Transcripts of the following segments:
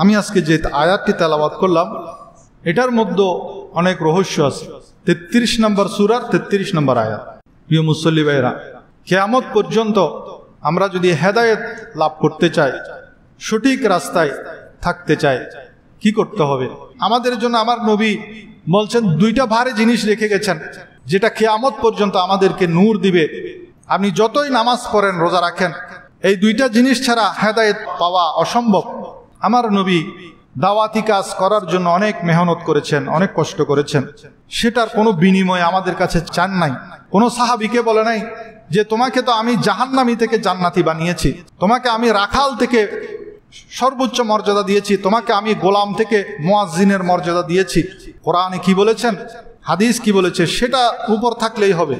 আমি আজকে যে আয়াতটি তেলাওয়াত করলাম এটার মধ্যে অনেক রহস্য আছে। 33 নম্বর সূরার 33 নম্বর আয়াত। প্রিয় মুসল্লি ভাইরা, কিয়ামত পর্যন্ত আমরা যদি হেদায়েত লাভ করতে চাই, সঠিক রাস্তায় থাকতে চাই, কি করতে হবে? আমাদের জন্য আমার নবী বলছেন দুইটা ভারী জিনিস রেখে গেছেন, যেটা কিয়ামত পর্যন্ত আমাদেরকে নূর দিবে। আপনি যতই নামাজ পড়েন, রোজা রাখেন, এই দুইটা জিনিস ছাড়া হেদায়েত পাওয়া অসম্ভব। আমার নবী দাওয়াতি কাজ করার জন্য অনেক মেহনত করেছেন, অনেক কষ্ট করেছেন, সেটার কোনো বিনিময় আমাদের কাছে চান নাই। কোনো সাহাবীকে বলে নাই যে তোমাকে তো আমি জাহান্নামী থেকে জান্নাতি বানিয়েছি, তোমাকে আমি রাখাল থেকে সর্বোচ্চ মর্যাদা দিয়েছি, তোমাকে আমি গোলাম থেকে মুয়াজ্জিনের মর্যাদা দিয়েছি। কোরআনে কি বলেছেন, হাদিস কি বলেছে, সেটা উপর থাকলেই হবে।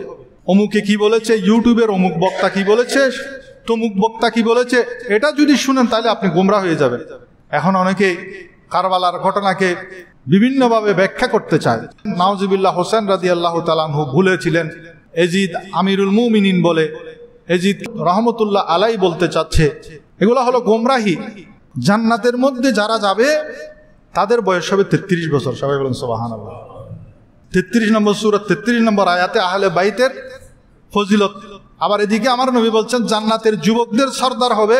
অমুকে কি বলেছে, ইউটিউবের অমুক বক্তা কি বলেছে, তমুক বক্তা কি বলেছে, এটা যদি শুনেন তাহলে আপনি গোমরা হয়ে যাবেন। এখন অনেকে কারবালার ঘটনাকে বিভিন্নভাবে ব্যাখ্যা করতে চায়। নাউজুবিল্লাহ, হোসেন রাদিয়াল্লাহু তাআলা আনহু ভুলেছিলেন, এজিদ আমিরুল মুমিনিন বলে এজিদ রহমতুল্লাহ আলাই বলতে চাচ্ছে। এগুলো হলো গোমরাহি। জান্নাতের মধ্যে যারা যাবে তাদের বয়স হবে 33 বছর। সবাই বলেন সুবহানাল্লাহ। 33 নম্বর সূরা 33 নম্বর আয়াতে আহলে বাইতের ফজিলত। আবার এদিকে আমার নবী বলছেন জান্নাতের যুবকদের সর্দার হবে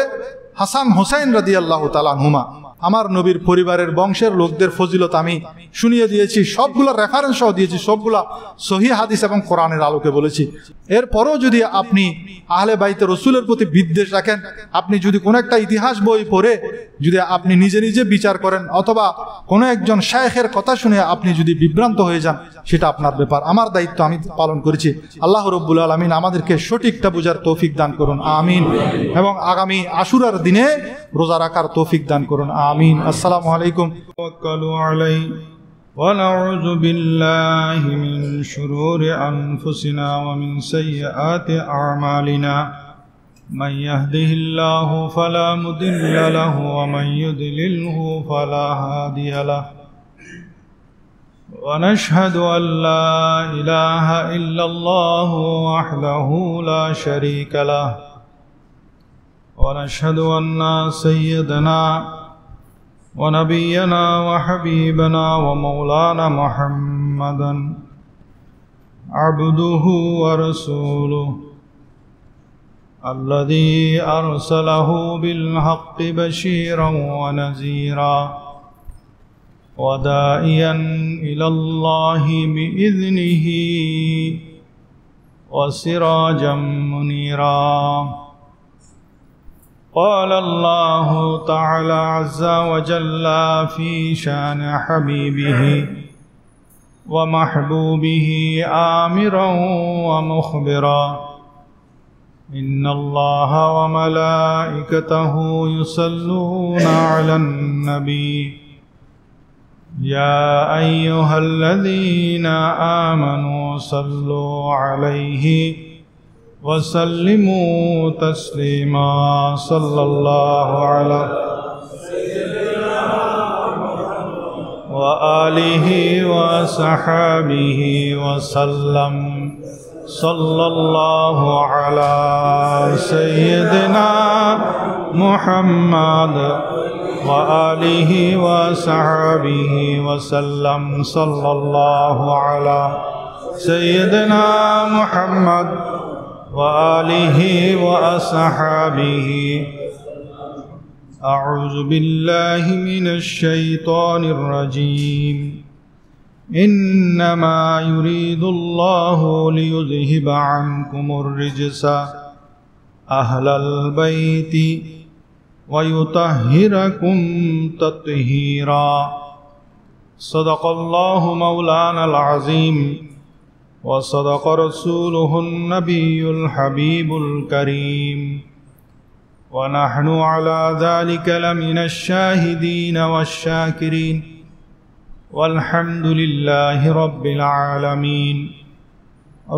হাসান হোসাইন রাদিয়াল্লাহু তাআলা আনহুমা। আমার নবীর পরিবারের বংশের লোকদের ফজিলত আমি শুনিয়ে দিয়েছি, সবগুলা রেফারেন্স সহ দিয়েছি, সবগুলা সহিহ হাদিস এবং কোরআনের আলোকে বলেছি। এরপরও যদি আপনি আহলে বাইতে রসুলের প্রতি বিদ্বেষ রাখেন, আপনি যদি কোনো একটা ইতিহাস বই পড়ে যদি আপনি নিজে নিজে বিচার করেন, অথবা কোনো একজন শায়েখের কথা শুনে আপনি যদি বিভ্রান্ত হয়ে যান, সেটা আপনার ব্যাপার। আমার দায়িত্ব আমি পালন করেছি। আল্লাহ রাব্বুল আলামিন আমাদেরকে সঠিকটা বুঝার তৌফিক দান করুন, আমিন। এবং আগামী আশুরার দিনে রোজা রাখার তৌফিক দান করুন, আমিন। আসসালামু আলাইকুম। তাওয়াক্কালু আলাইহি ওয়া নাউযু বিল্লাহি মিন শুরুরি আনফুসিনা ওয়া মিন সাইয়্যাতি আ'মালিনা। মান ইয়াহদিহিল্লাহু ফালা মুদিল্লা লাহু ওয়া মান ইউদ্লিলহু ফালা হাদিয়া লাহু। ونشهد أن لا إله إلا الله وحده لا شريك له ونشهد أن سيدنا ونبينا وحبيبنا ومولانا محمدا عبده ورسوله الذي أرسله بالحق بشيرا ونذيرا وداعيا إلى الله بإذنه وسراجا منيرا. قال الله تعالى عز وجل في شان حبيبه ومحبوبه آمرا ومخبرا: إن الله وملائكته يصلون على النبي يا أيها الذين آمنوا صلوا عليه وسلموا تسليما. صلى الله على وآله وصحبه وسلم. صلى الله على سيدنا محمد وآله وصحبه وسلم. صلى الله على سيدنا محمد وآله وصحبه. أعوذ بالله من الشيطان الرجيم. إنما يريد الله ليذهب عنكم الرجس أهل البيت ويطهركم تطهيرا. صدق الله مولانا العظيم وصدق رسوله النبي الحبيب الكريم. ونحن على ذلك لمن الشاهدين والشاكرين والحمد لله رب العالمين.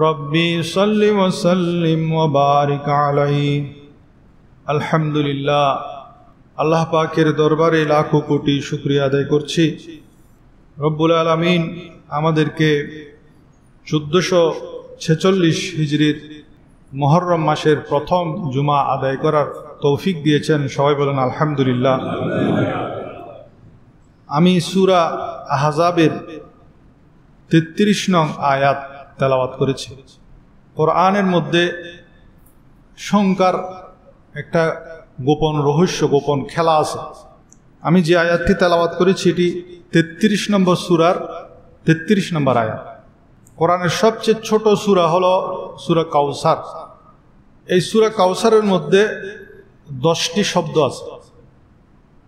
ربي صل وسلم وبارك عليه. আলহামদুলিল্লাহ, আল্লাহ পাকের দরবারে লাখো কোটি শুকরিয়া আদায় করছি। রব্বুল আলামিন আমাদেরকে 1446 হিজরির মুহররম মাসের প্রথম জুমা আদায় করার তৌফিক দিয়েছেন। সবাই বলেন আলহামদুলিল্লাহ। আমি সূরা আহজাবের 33 নং আয়াত তেলাওয়াত করেছি। কোরআনের মধ্যে সংখ্যার একটা গোপন রহস্য, গোপন খেলা আছে। আমি যে আয়াতটি তেলাওয়াত করেছি এটি 33 নম্বর সূরার 33 নম্বর আয়াত। কোরআনের সবচেয়ে ছোট সূরা হলো সূরা কাউসার। এই সূরা কাউসারের মধ্যে 10টি শব্দ আছে।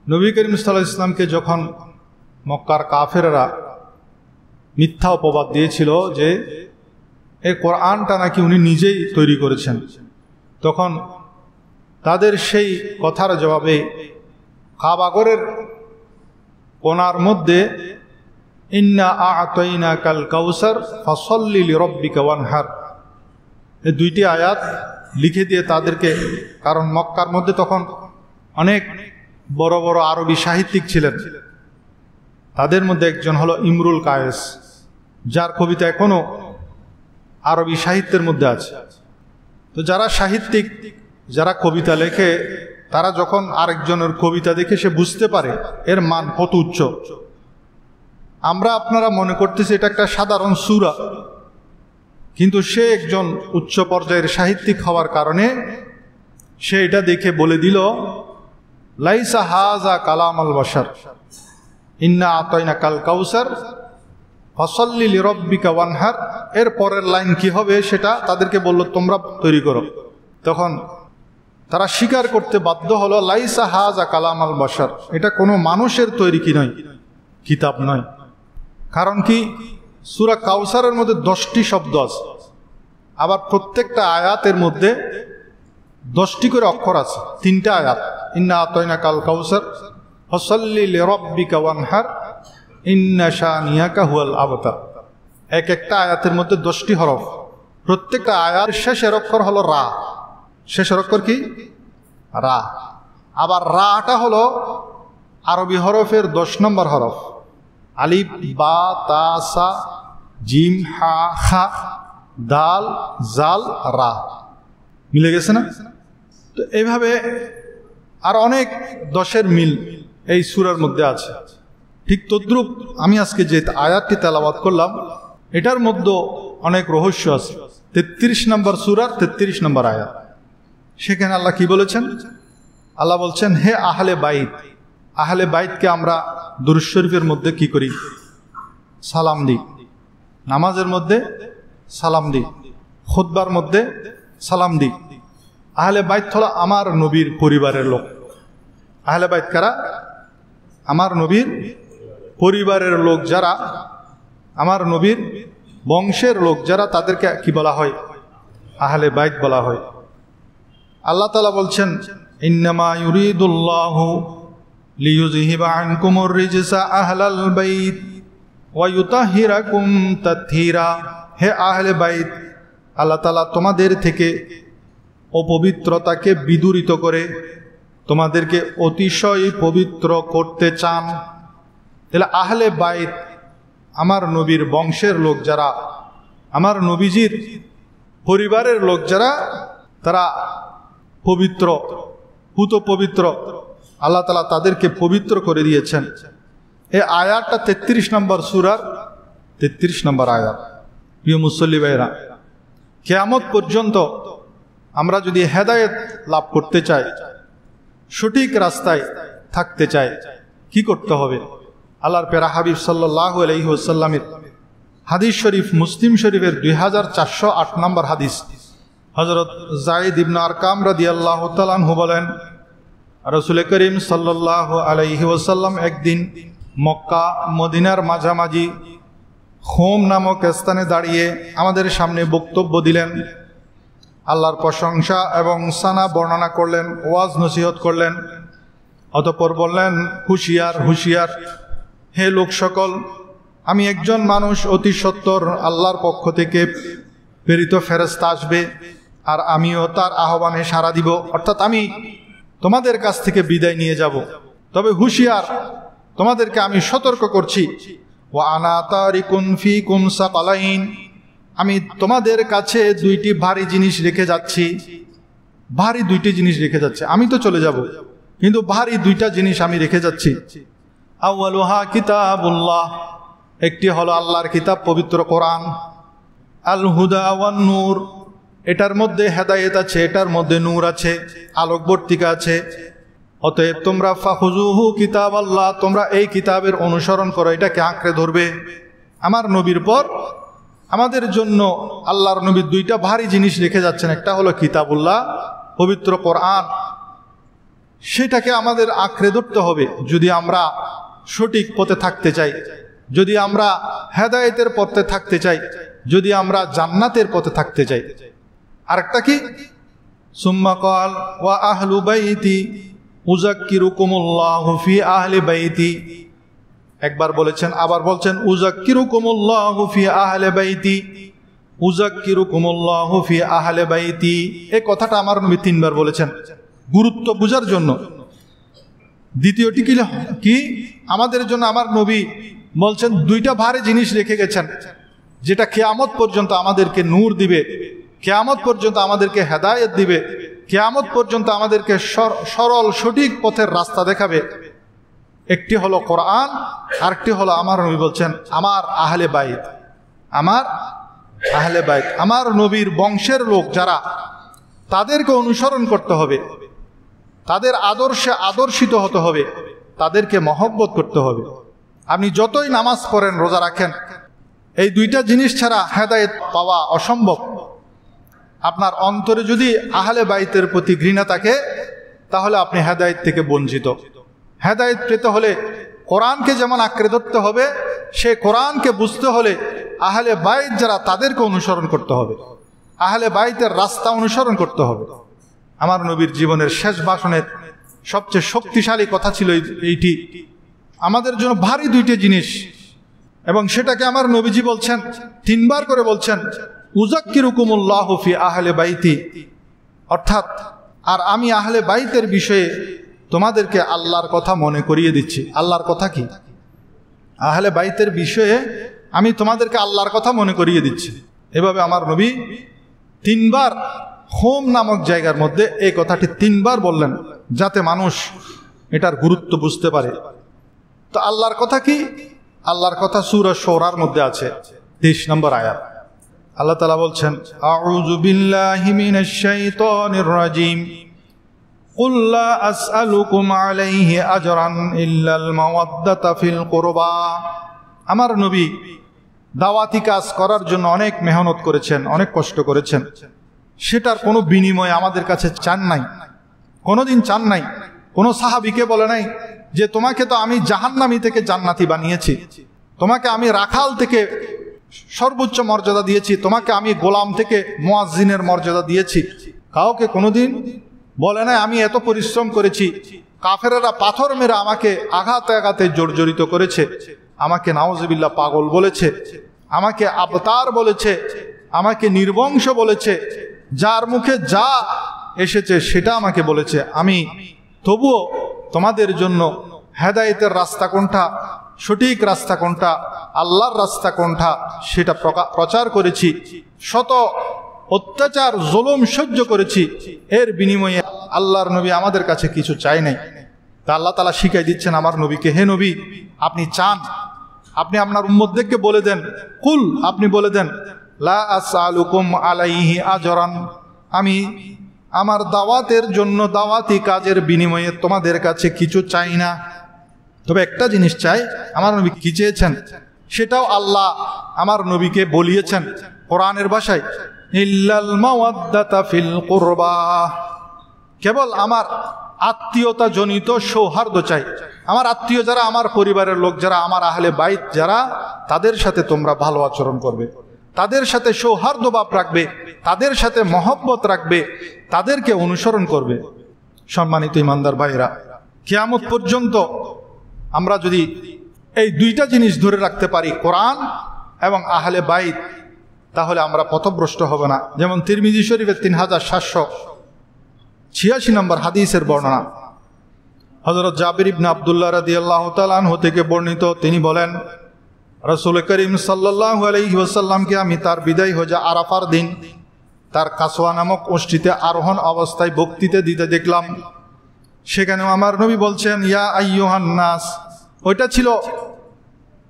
নবী করিম সাল্লাল্লাহু আলাইহি ওয়াসাল্লামকে যখন মক্কার কাফেররা মিথ্যা অপবাদ দিয়েছিল যে এই কোরআনটা নাকি উনি নিজেই তৈরি করেছেন, তখন তাদের সেই কথার জবাবে কাবাগরের কোণার মধ্যে ইন্না আ'তাইনাকাল কাউসার ফাসাল্লি লিরাব্বিকা ওয়ানহার, এই দুইটি আয়াত লিখে দিয়ে তাদেরকে, কারণ মক্কার মধ্যে তখন অনেক বড় বড় আরবি সাহিত্যিক ছিলেন, তাদের মধ্যে একজন হলো ইমরুল কায়েস, যার কবিতা এখনো আরবি সাহিত্যের মধ্যে আছে। তো যারা সাহিত্যিক, যারা কবিতা লেখে, তারা যখন আরেকজনের কবিতা দেখে সে বুঝতে পারে এর মান কত উচ্চ। আমরা আপনারা মনে করতেছি এটা একটা সাধারণ সূরা, কিন্তু সে একজন উচ্চ পর্যায়ের সাহিত্যিক হওয়ার কারণে সে এটা দেখে বলে দিল লাইসা হাযা কালামাল বাশার ইন্না আ'তাইনাকাল কাউসার ফাসাল্লি লিরাব্বিকা ওয়ানহার। এর পরের লাইন কি হবে সেটা তাদেরকে বলল তোমরা তৈরি করো। তখন তারা স্বীকার করতে বাধ্য হলো লাইসা হাযা কালামাল বাশার, এটা কোনো মানুষের তৈরি কি নয়, কিতাব নয়। কারণ কি, সূরা কাউসারের মধ্যে 10টি শব্দ আছে, আবার প্রত্যেকটা আয়াতের মধ্যে 10টি করে অক্ষর আছে। 3টা আয়াত, ইন্না আ'তাইনাকাল কাউসার ফাসাল্লি লিরাব্বিকা ওয়ানহার ইন্না শানিয়াকা হুয়াল আবতার। এক একটা আয়াতের মধ্যে 10টি হরফ, প্রত্যেকটা আয়ার শেষের অক্ষর হলো রা। শেষের অক্ষর কি? রা। আবার রাটা হলো আরবি হরফের 10 নম্বর হরফ। আলিফ, বা, তা, সা, জিম, হা, খা, দাল, জাল, রা। মিলে গেছে না? তো এইভাবে আর অনেক 10-এর মিল এই সূরার মধ্যে আছে। ঠিক তদ্রূপ আমি আজকে যে আয়াতটি তেলাওয়াত করলাম এটার মধ্যে অনেক রহস্য আছে। 33 নম্বর সূরার 33 নম্বর আয়াত। সেখানে আল্লাহ কি বলেছেন? আল্লাহ বলছেন, হে আহলে বাইত। আহলে বাইতকে আমরা দুরূদ শরীফের মধ্যে কি করি? সালাম দিই। নামাজের মধ্যে সালাম দিই, খুতবার মধ্যে সালাম দিই। আহলে বাইত হলো আমার নবীর পরিবারের লোক। আহলে বাইত কারা? আমার নবীর পরিবারের লোক যারা, আমার নবীর বংশের লোক যারা, তাদেরকে কি বলা হয়? আহলে বাইত বলা হয়। আল্লাহ তাআলা বলছেন, ইন্নামা ইউরিদুল্লাহু লিইউযহিবা আনকুমুর রিজসা আহলাল বাইত ওয়া ইউতাহহিরাকুম তাতহীরা। হে আহলে বাইত, আল্লাহ তাআলা তোমাদের থেকে অপবিত্রতাকে বিদূরিত করে তোমাদেরকে অতিশয় পবিত্র করতে চান। তাহলে আহলে বাইত আমার নবীর বংশের লোক যারা, আমার নবীজির পরিবারের লোক যারা, তারা পবিত্র, পুত পবিত্র। আল্লাহ তাআলা তাদেরকে পবিত্র করে দিয়েছেন। এই আয়াতটা 33 নম্বর সূরার 33 নম্বর আয়াত। প্রিয় মুসল্লি ভাইরা, কিয়ামত পর্যন্ত আমরা যদি হেদায়েত লাভ করতে চাই, সঠিক রাস্তায় থাকতে চাই, কি করতে হবে? আল্লাহর প্যারা হাবিব সাল্লাল্লাহু আলাইহি ওয়াসাল্লামের হাদিস শরীফ, মুসলিম শরীফের 2408 নম্বর হাদিস। হযরত যায়েদ ইবনে আরকাম রাদিয়াল্লাহু তাআলা আনহু বলেন, রাসূল করিম সাল্লাল্লাহু আলাইহি ওয়াসাল্লাম একদিন মক্কা মদিনার মাঝামাঝি হোম নামক স্থানে দাঁড়িয়ে আমাদের সামনে বক্তব্য দিলেন। আল্লাহর প্রশংসা এবং সানা বর্ণনা করলেন, ওয়াজ নসিহত করলেন। অতঃপর বললেন, হুঁশিয়ার হুঁশিয়ার হে লোক সকল, আমি একজন মানুষ, অতি সত্বর আল্লাহর পক্ষ থেকে প্রেরিত ফেরেশতা আসবে, আর আমিও তার আহ্বানে সাড়া দিব, অর্থাৎ আমি তোমাদের কাছ থেকে বিদায় নিয়ে যাব। তবে হুঁশিয়ার, তোমাদেরকে আমি সতর্ক করছি, ওয়া আনা তারিকুন ফিকুম সাকালাইন, আমি তোমাদের কাছে 2টি ভারী জিনিস রেখে যাচ্ছি। ভারী 2টি জিনিস রেখে যাচ্ছে। আমি তো চলে যাব, কিন্তু ভারী 2টা জিনিস আমি রেখে যাচ্ছি। আউয়ালুহা কিতাবুল্লাহ, একটি হলো আল্লাহর কিতাব পবিত্র কোরআন। আল হুদা ওয়ান নূর, এটার মধ্যে হেদায়েত আছে, এটার মধ্যে নূর আছে, আলোকবর্তিকা আছে। অতএব তোমরা ফাখুজুহু কিতাব আল্লাহ, তোমরা এই কিতাবের অনুসরণ করো, এটাকে আঁকড়ে ধরবে। আমার নবীর পর আমাদের জন্য আল্লাহর নবী দুইটা ভারী জিনিস রেখে যাচ্ছেন, একটা হলো কিতাবুল্লাহ পবিত্র কোরআন, সেটাকে আমাদের আঁকড়ে ধরতে হবে যদি আমরা সঠিক পথে থাকতে চাই, যদি আমরা হেদায়েতের পথে থাকতে চাই, যদি আমরা জান্নাতের পথে থাকতে চাই। আরেকটা কি, সুম্মা ক্বাল ওয়া আহলু বাইতি উযাক্কিরুকুমুল্লাহু ফি আহলি বাইতি, একবার বলেছেন, আবার বলছেন উযাক্কিরুকুমুল্লাহু ফি আহলি বাইতি, উযাক্কিরুকুমুল্লাহু ফি আহলি বাইতি। এই কথাটা আমার নবী তিনবার বলেছেন গুরুত্ব বোঝার জন্য। দ্বিতীয়টি কি, আমাদের জন্য আমার নবী বলছেন দুইটা ভারী জিনিস রেখে গেছেন, যেটা কিয়ামত পর্যন্ত আমাদেরকে নূর দিবে, কিয়ামত পর্যন্ত আমাদেরকে হেদায়েত দিবে, কিয়ামত পর্যন্ত আমাদেরকে সরল সঠিক পথের রাস্তা দেখাবে। একটি হলো কোরআন, আরেকটি হলো আমার নবী বলছেন আমার আহলে বাইত, আমার আহলে বাইত, আমার নবীর বংশের লোক যারা, তাদেরকে অনুসরণ করতে হবে, তাদের আদর্শে আদর্শিত হতে হবে, তাদেরকে মহব্বত করতে হবে। আপনি যতই নামাজ পড়েন, রোজা রাখেন, এই দুইটা জিনিস ছাড়া হেদায়েত পাওয়া অসম্ভব। আপনার অন্তরে যদি আহলে বাইতের প্রতি ঘৃণা থাকে, তাহলে আপনি হেদায়েত থেকে বঞ্চিত। হেদায়েত পেতে হলে কোরআনকে যেমন আঁকড়ে ধরতে হবে, সে কোরআনকে বুঝতে হলে আহলে বাইত যারা, তাদেরকে অনুসরণ করতে হবে, আহলে বাইতের রাস্তা অনুসরণ করতে হবে। আমার নবীর জীবনের শেষ ভাষণের সবচেয়ে শক্তিশালী কথা ছিল এইটি, আমাদের জন্য ভারী দুইটি জিনিস, এবং সেটাকে আমার নবীজি বলছেন, তিনবার করে বলছেন, উযাক্কিরুকুমুল্লাহু ফি আহলি বাইতি, অর্থাৎ আর আমি আহলে বাইতের বিষয়ে তোমাদেরকে আল্লাহর কথা মনে করিয়ে দিচ্ছি। আল্লাহর কথা কি? আহলে বাইতের বিষয়ে আমি তোমাদেরকে আল্লাহর কথা মনে করিয়ে দিচ্ছি। এভাবে আমার নবী তিনবার হোম নামক জায়গার মধ্যে এই কথাটি তিনবার বললেন, যাতে মানুষ এটার গুরুত্ব বুঝতে পারে। তো আল্লাহর কথা কি? আল্লাহর কথা সূরা শুরার মধ্যে আছে, 23 নম্বর আয়াত। আল্লাহ তাআলা বলছেন, আউযু বিল্লাহি মিনাশ শাইতানির রাজিম, কুল লা আসআলুকুম আলাইহি আজরান ইল্লাল মাওয়াদ্দাতা ফিল কুরবা। আমার নবী দাওয়াতি কাজ করার জন্য অনেক মেহনত করেছেন, অনেক কষ্ট করেছেন, সেটার কোনো বিনিময় আমাদের কাছে চান নাই, কোনোদিন চান নাই। কোনো সাহাবীকে বলে নাই যে তোমাকে তো আমি জাহান্নামী থেকে জান্নাতি বানিয়েছি, তোমাকে আমি রাখাল থেকে সর্বোচ্চ মর্যাদা দিয়েছি, তোমাকে আমি গোলাম থেকে মুয়াজ্জিনের মর্যাদা দিয়েছি। কাউকে কোনোদিন বলে নাই আমি এত পরিশ্রম করেছি, কাফেরেরা পাথর মেরে আমাকে আঘাতে আঘাতে জর্জরিত করেছে, আমাকে নাউজুবিল্লাহ পাগল বলেছে, আমাকে আবতার বলেছে, আমাকে নির্বংশ বলেছে, যার মুখে যা এসেছে সেটা আমাকে বলেছে। আমি তবুও তোমাদের জন্য হেদায়েতের রাস্তা কোনটা, সঠিক রাস্তা কোনটা, আল্লাহর রাস্তা কোনটা, সেটা প্রচার করেছি। শত অত্যাচার জুলুম সহ্য করেছি, এর বিনিময়ে আল্লাহর নবী আমাদের কাছে কিছু চাই নাই। তা আল্লাহ তাআলা শিখাই দিচ্ছেন আমার নবীকে, হে নবী, আপনি চান, আপনি আপনার উম্মতদেরকে বলে দেন, কুল, আপনি বলে দেন, লা আসআলুকুম আলাইহি আজরান, আমি আমার দাওয়াতের জন্য, দাওয়াতি কাজের বিনিময়ে তোমাদের কাছে কিছু চাই না। তবে একটা জিনিস চাই, আমার নবী কি চেয়েছেন সেটাও আল্লাহ আমার নবীকে বলিয়েছেন কোরআনের ভাষায়, ইল্লাল মাওয়াদ্দাতা ফিল কুরবা, কেবল আমার আত্মীয়তা জনিত সৌহার্দ্য চাই। আমার আত্মীয় যারা, আমার পরিবারের লোক যারা, আমার আহলে বাইত যারা, তাদের সাথে তোমরা ভালো আচরণ করবে, তাদের সাথে সৌহার্দ্য ভাব রাখবে, তাদের সাথে মহব্বত রাখবে, তাদেরকে অনুসরণ করবে। সম্মানিত ইমানদার ভাইরা, কিয়ামত পর্যন্ত আমরা যদি এই দুইটা জিনিস ধরে রাখতে পারি, কোরআন এবং আহলে বাইত, তাহলে আমরা পথভ্রষ্ট হব না। যেমন তিরমিজি শরীফের 3786 নম্বর হাদিসের বর্ণনা, হযরত জাবির ইবনে আব্দুল্লাহ রাদিয়াল্লাহু তাআলা আনহু থেকে বর্ণিত, তিনি বলেন, রাসূল করিম সাল্লাল্লাহু আলাইহি ওয়াসাল্লামকে আমি তার বিদায় হজে আরাফার দিন তার কাসওয়া নামক ওষ্ঠীতে আরোহণ অবস্থায় বক্তৃতা দিতে দেখলাম। সেখানেও আমার নবী বলছেন, ইয়া আইয়ুহান নাস ওইটা ছিল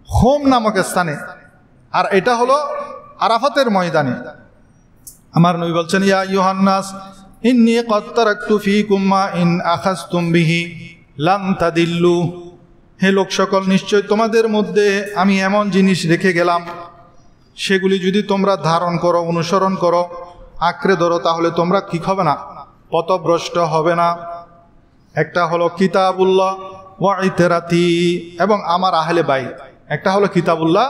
হোম নামক স্থানে, আর এটা হলো আরাফাতের ময়দানে। আমার নবী বলছেন, ইয়া ইউহান্নাস ইন্নী ক্বাদ তারাকতু ফীকুম মা ইন আখাযতুম বিহি লান তাদিল্লু। হে লোক সকল, নিশ্চয় তোমাদের মধ্যে আমি এমন জিনিস রেখে গেলাম, সেগুলি যদি তোমরা ধারণ করো, অনুসরণ করো, আঁকড়ে ধরো, তাহলে তোমরা কি হবে না? পথভ্রষ্ট হবে না। একটা হলো কিতাবুল্লাহ ওয়া ইতরাতি, এবং আমার আহলে বাইত। একটা হলো কিতাবুল্লাহ,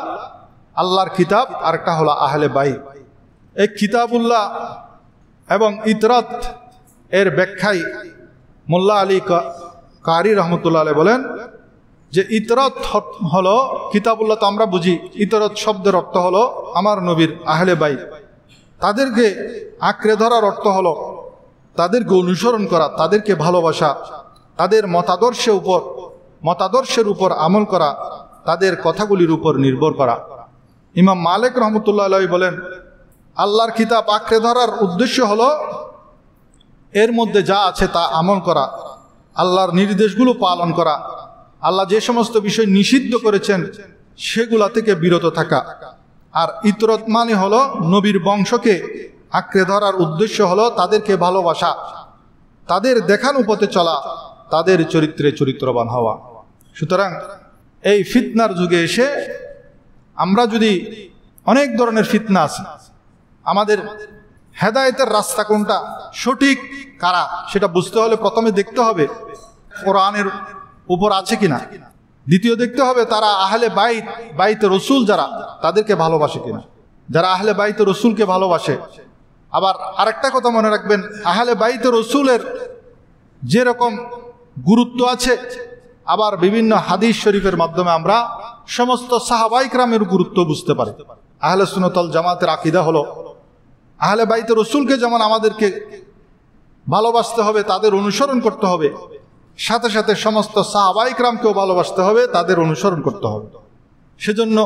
আল্লাহর কিতাব, আর একটা হলো আহলে বাইত। এই কিতাবুল্লাহ এবং ইতরাত এর ব্যাখ্যায় মোল্লা আলী কারি রহমতুল্লাহ আলাইহি বলেন যে ইতরাত হলো, কিতাবুল্লাহ তো আমরা বুঝি, ইতরাত শব্দের অর্থ হলো আমার নবীর আহলে বাইত। তাদেরকে আঁকড়ে ধরার অর্থ হলো তাদেরকে অনুসরণ করা, তাদেরকে ভালোবাসা, তাদের মতাদর্শের উপর আমল করা, তাদের কথাগুলির উপর নির্ভর করা। ইমাম মালিক রহমতুল্লাহ আলাইহি বলেন, আল্লাহর কিতাব আঁকড়ে ধরার উদ্দেশ্য হলো এর মধ্যে যা আছে তা আমল করা, আল্লাহর নির্দেশগুলো পালন করা, আল্লাহ যে সমস্ত বিষয় নিষিদ্ধ করেছেন সেগুলা থেকে বিরত থাকা। আর ইতরত মানে হলো নবীর বংশকে আঁকড়ে ধরার উদ্দেশ্য হলো তাদেরকে ভালোবাসা, তাদের দেখানো পথে চলা, তাদের চরিত্রে চরিত্রবান হওয়া। সুতরাং এই ফিতনার যুগে এসে আমরা যদি, অনেক ধরনের ফিতনা আছে, আমাদের হেদায়েতের রাস্তা কোনটা, সঠিক কারা, সেটা বুঝতে হলে প্রথমে দেখতে হবে কোরআনের উপর আছে কিনা। দ্বিতীয় দেখতে হবে তারা আহলে বাইত রসুল যারা, তাদেরকে ভালোবাসে কিনা, যারা আহলে বাইত রসুলকে ভালোবাসে। আবার আরেকটা কথা মনে রাখবেন, আহলে বাইত রসুলের যেরকম গুরুত্ব আছে, আবার বিভিন্ন হাদিস শরীফের মাধ্যমে আমরা সমস্ত সাহাবায়ে কেরামের গুরুত্ব বুঝতে পারি। আহলে সুন্নাত ওয়াল জামাতের আকীদা হলো আহলে বাইত রসুলকে যেমন আমাদেরকে ভালোবাসতে হবে, তাদের অনুসরণ করতে হবে, সাথে সাথে সমস্ত সাহাবায়ে কেরামকেও ভালোবাসতে হবে, তাদের অনুসরণ করতে হবে। সেজন্য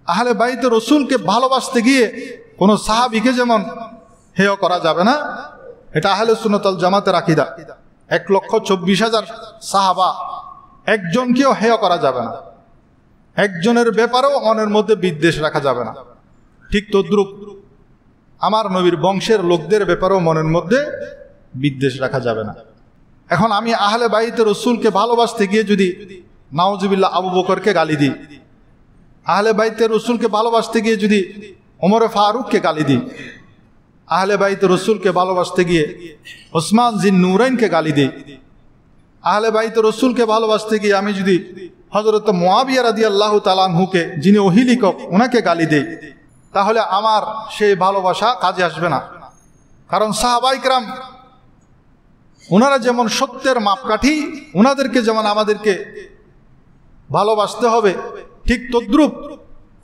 আহলে বাইত রসুলকে ভালোবাসতে গিয়ে কোনো সাহাবীকে যেমন হেয় করা যাবে না, এটা আহলে সুন্নাত ওয়াল জামাতের আকীদা। 1,24,000 সাহাবা, একজনকেও হেয় করা যাবে না, একজনের ব্যাপারেও মনের মধ্যে বিদ্বেষ রাখা যাবে না। ঠিক তদ্রূপ আমার নবীর বংশের লোকদের ব্যাপারেও মনের মধ্যে বিদ্বেষ রাখা যাবে না। এখন আমি আহলে বাইত রসুলকে ভালোবাসতে গিয়ে যদি নাউজুবিল্লাহ আবু বকরকে গালি দিই, আহলে বাইত রসুলকে ভালোবাসতে গিয়ে যদি ওমরে ফারুককে গালি দিই, আহলে বাইত রসুলকে ভালোবাসতে গিয়ে ওসমান জিন নুরাইনকে গালি দিই, আহলে বাইত রসুলকে ভালোবাসতে গিয়ে আমি যদি হযরত মুআবিয়া রাদিয়াল্লাহু তাআলা আনহুকে, যিনি ওহী লিখক, ওনাকে গালি দেই, তাহলে আমার সেই ভালোবাসা কাজে আসবে না। কারণ সাহাবায়ে কেরাম ওনারা যেমন সত্যের মাপকাঠি, ওনাদেরকে যেমন আমাদেরকে ভালোবাসতে হবে, ঠিক তদ্রূপ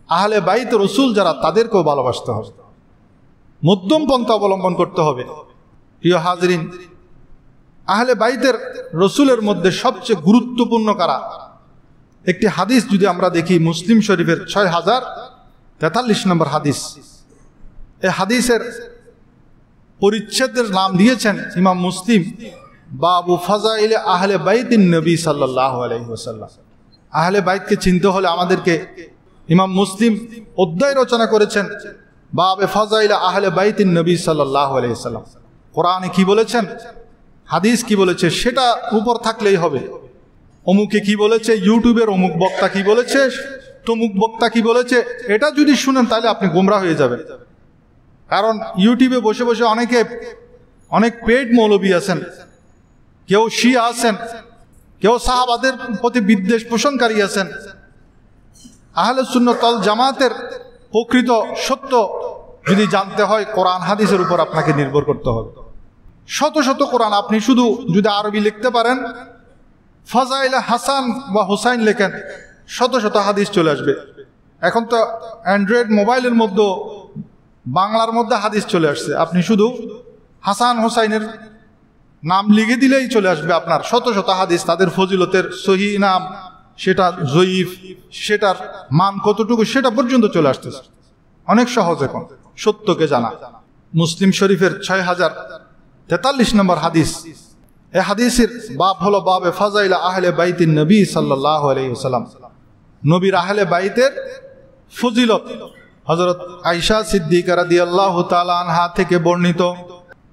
আহলে বাইত রসুল যারা, তাদেরকেও ভালোবাসতে হবে, মধ্যম পন্থা অবলম্বন করতে হবে। প্রিয় হাজরিন, আহলে বাইতের রসুলের মধ্যে সবচেয়ে গুরুত্বপূর্ণ কারা, একটি হাদিস যদি আমরা দেখি, মুসলিম শরীফের 6043 নম্বর হাদিস। এই হাদিসের পরিচ্ছেদের নাম দিয়েছেন ইমাম মুসলিম, বাবু ফাজাইলে আহলে বাইতিন নবী সাল্লাল্লাহু আলাইহি ওয়াসাল্লাম। আহলে বাইতকে চিনতে হলে আমাদেরকে, ইমাম মুসলিম অধ্যায় রচনা করেছেন বাবে ফাজাইলে আহলে বাইতিন নবী সাল্লাল্লাহু আলাইহি ওয়াসাল্লাম। কোরআনে কি বলেছেন, হাদিস কি বলেছে, সেটা উপর থাকলেই হবে। অমুকে কি বলেছে, ইউটিউবের অমুক বক্তা কি বলেছে, তমুক বক্তা কি বলেছে, এটা যদি শুনেন তাহলে আপনি গোমরা হয়ে যাবেন। কারণ ইউটিউবে বসে বসে অনেক পেইড মৌলবী আছেন, কেউ শিয়া আছেন, কেউ সাহাবাদের প্রতি বিদ্বেষ পোষণকারী আছেন। আহলে সুন্নাত ওয়াল জামাতের প্রকৃত সত্য যদি জানতে হয়, কোরআন হাদিসের উপর আপনাকে নির্ভর করতে হবে। শত শত কোরআন, আপনি শুধু যদি আরবি লিখতে পারেন, ফাজাইলে হাসান বা হুসাইন লেখেন, শত শত হাদিস চলে আসবে। এখন তো অ্যান্ড্রয়েড মোবাইলের মধ্যে বাংলার মধ্যে হাদিস চলে আসছে, আপনি শুধু হাসান হুসাইনের নাম লিখে দিলেই চলে আসবে আপনার শত শত হাদিস, তাদের ফজিলতের সহি নাম, সেটা জয়ীফ, সেটার মান কতটুকু, সেটা পর্যন্ত চলে আসতেছে। অনেক সহজ এখন সত্যকে জানা। মুসলিম শরীফের 6043 নম্বর হাদিস, এই হাদিসের বাব হলো বাবে ফাজাইলা আহলে বাইতিন নবী সাল্লাল্লাহু আলাইহি ওয়াসাল্লাম, নবীর আহলে বাইতের ফজিলত। হযরত আয়েশা সিদ্দিকা রাদিয়াল্লাহু তাআলা আনহা থেকে বর্ণিত,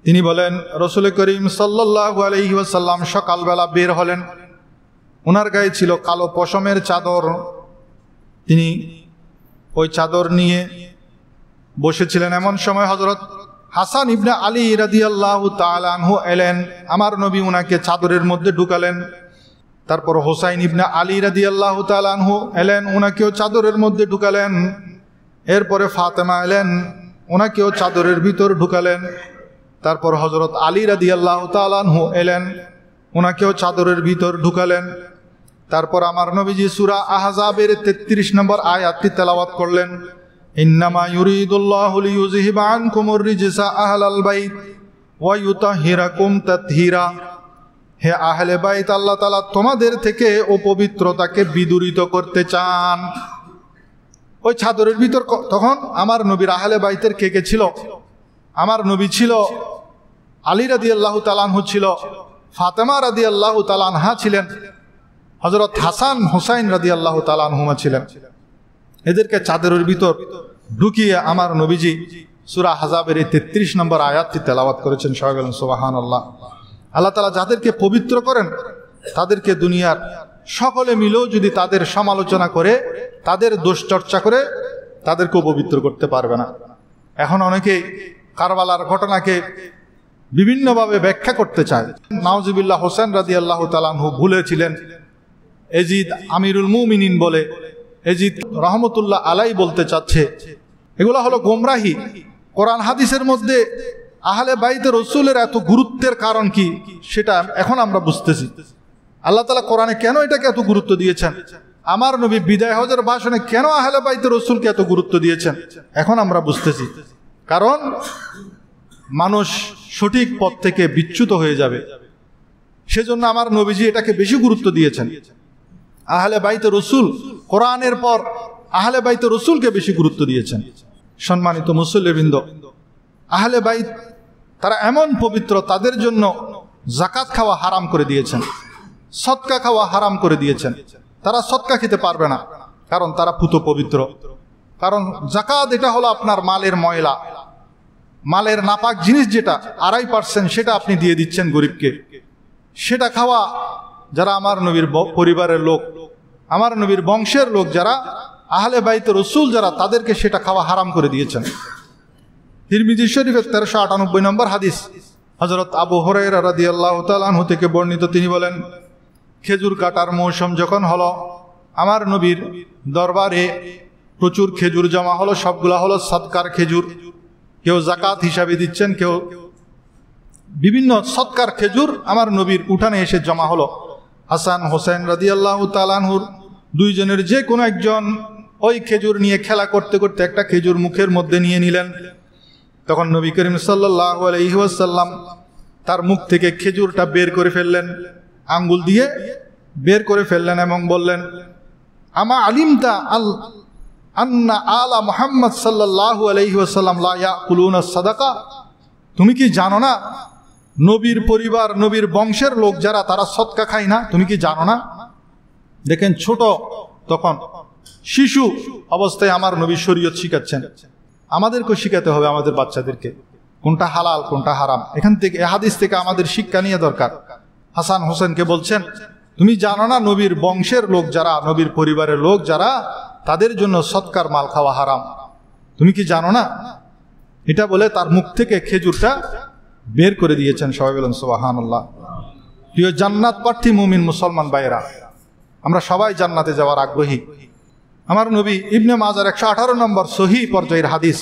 তিনি বলেন রাসূল করিম সাল্লাল্লাহু আলাইহি ওয়াসাল্লাম সকালবেলা বের হলেন, ওনার গায়ে ছিল কালো পশমের চাদর, তিনি ওই চাদর নিয়ে বসেছিলেন। এমন সময় হযরত হাসান ইবনে আলী রাদিয়াল্লাহু তাআলা আনহু এলেন, আমার নবী উনাকে চাদরের মধ্যে ঢুকালেন। তারপর হোসাইন ইবনে আলী রাদিয়াল্লাহু তাআলা আনহু এলেন, উনাকেও চাদরের মধ্যে ঢুকালেন। এরপরে ফাতেমা এলেন, ওনাকেও চাদরের ভিতর ঢুকালেন। তারপর হযরত আলী রাদিয়াল্লাহু তাআলা আনহু এলেন, ওনাকেও চাদরের ভিতর ঢুকালেন। তারপর আমার নবীজি সূরা আহজাবের 33 নম্বর আয়াতটি তেলাওয়াত করলেন, ইন্নামা ইউরিদুল্লাহু লিইউযহিবা আনকুমুর রিজসা আহলাল বাইত ওয়া ইউতাহহিরাকুম তাতহীরা। হে আহলে বাইত, আল্লাহ তাআলা তোমাদের থেকে অপবিত্রতাকে বিদূরিত করতে চান। ওই চাদরের ভিতর তখন আমার নবীর আহলে বাইতের কে কে ছিল? আমার নবী ছিল, আলী রাদিয়াল্লাহু তাআলা আনহু ছিল, ফাতেমা রাদিয়াল্লাহু তাআলা আনহা ছিলেন, হযরত হাসান হুসাইন রাদিয়াল্লাহু তাআলা আনহুমা ছিলেন। এদেরকে চাদরের ভিতর ঢুকিয়ে আমার নবীজি সূরা আহজাবের 33 নম্বর আয়াতটি তেলাওয়াত করেছেন। সবাই বলেন সুবহানাল্লাহ। আল্লাহ তাআলা যাদেরকে পবিত্র করেন তাদেরকে দুনিয়ার সকলে মিলেও যদি তাদের সমালোচনা করে, তাদের দোষ চর্চা করে, তাদেরকেও পবিত্র করতে পারবে না। এখন অনেকেই কারবালার ঘটনাকে বিভিন্নভাবে ব্যাখ্যা করতে চায়। নাউজুবিল্লাহ, হোসেন রাদিয়াল্লাহু তাআলা আনহু ভুলেছিলেন, এজিদ আমিরুল মুমিনিন বলে এজিদ রহমতুল্লাহ আলাই বলতে চাচ্ছে। এগুলো হলো গোমরাহি। কোরআন হাদিসের মধ্যে আহলে বাইতে রাসূলের এত গুরুত্বের কারণ কি সেটা এখন আমরা বুঝতেছি। আল্লাহ তাআলা কোরআনে কেন এটাকে এত গুরুত্ব দিয়েছেন, আমার নবী বিদায় হজের ভাষণে কেন আহলে বাইতে রাসূলকে এত গুরুত্ব দিয়েছেন, এখন আমরা বুঝতেছি। কারণ মানুষ সঠিক পথ থেকে বিচ্যুত হয়ে যাবে, সেজন্য আমার নবীজি এটাকে বেশি গুরুত্ব দিয়েছেন। আহলে বাইতে রাসূল, কোরআনের পর আহলে বাইতে রাসূলকে বেশি গুরুত্ব দিয়েছেন। সম্মানিত মুসল্লিবৃন্দ, আহলে বাইত তারা এমন পবিত্র, তাদের জন্য যাকাত খাওয়া হারাম করে দিয়েছেন, সদকা খাওয়া হারাম করে দিয়েছেন। তারা সদকা খেতে পারবে না, কারণ তারা পুত পবিত্র। কারণ যাকাত এটা হলো আপনার মালের ময়লা, মালের নাপাক জিনিস যেটা 2.5% সেটা আপনি দিয়ে দিচ্ছেন গরিবকে। সেটা খাওয়া যারা আমার নবীর পরিবারের লোক, আমার নবীর বংশের লোক যারা আহলে বাইতে রাসূল যারা, তাদেরকে সেটা খাওয়া হারাম করে দিয়েছেন। তিরমিজি শরীফের 1398 নম্বর হাদিস, হযরত আবু হুরায়রা রাদিয়াল্লাহু তাআলা আনহু থেকে বর্ণিত, তিনি বলেন, খেজুর কাটার মৌসুম যখন হলো, আমার নবীর দরবারে প্রচুর খেজুর জমা হলো। সবগুলা হলো সদকার খেজুর, কেউ যাকাত হিসাবে দিচ্ছেন, কেউ বিভিন্ন সদকার খেজুর আমার নবীর উঠানে এসে জমা হলো। হাসান হোসেন রাদিয়াল্লাহু তাআলা আনহুর দুইজনের যে কোনো একজন ওই খেজুর নিয়ে খেলা করতে করতে একটা খেজুর মুখের মধ্যে নিয়ে নিলেন। তখন নবী করিম সাল্লাল্লাহু আলাইহি ওয়াসাল্লাম তার মুখ থেকে খেজুরটা বের করে ফেললেন, আঙ্গুল দিয়ে বের করে ফেললেন এবং বললেন, আমা আলিমতা আন্না আলা মুহাম্মদ সাল্লাল্লাহু আলাইহি ওয়াসাল্লাম লা ইয়াকুলুনা সাদাকা। তুমি কি জানো না নবীর পরিবার, নবীর বংশের লোক যারা, তারা সদকা খায় না? তুমি কি জানো না? দেখেন, ছোট তখন শিশু অবস্থায় আমার নবী শরীয়ত শিখাচ্ছেন। আমাদেরকেও শিখাতে হবে আমাদের বাচ্চাদেরকে কোনটা হালাল কোনটা হারাম। এখান থেকে, এই হাদিস থেকে আমাদের শিক্ষা নিয়ে দরকার। হাসান হোসেনকে বলছেন, তুমি জানো না নবীর বংশের লোক যারা, নবীর পরিবারের লোক যারা, তাদের জন্য সদকার মাল খাওয়া হারাম, তুমি কি জানো না? এটা বলে তার মুখ থেকে খেজুরটা বের করে দিয়েছেন। সবাই বলেন সুবহানাল্লাহ। প্রিয় জান্নাত প্রার্থী মুমিন মুসলমান ভাইরা, আমরা সবাই জান্নাতে যাওয়ার আগ্রহী। আমার নবী ইবনে মাজার 118 নম্বর সহিহ পর্যায়ের হাদিস,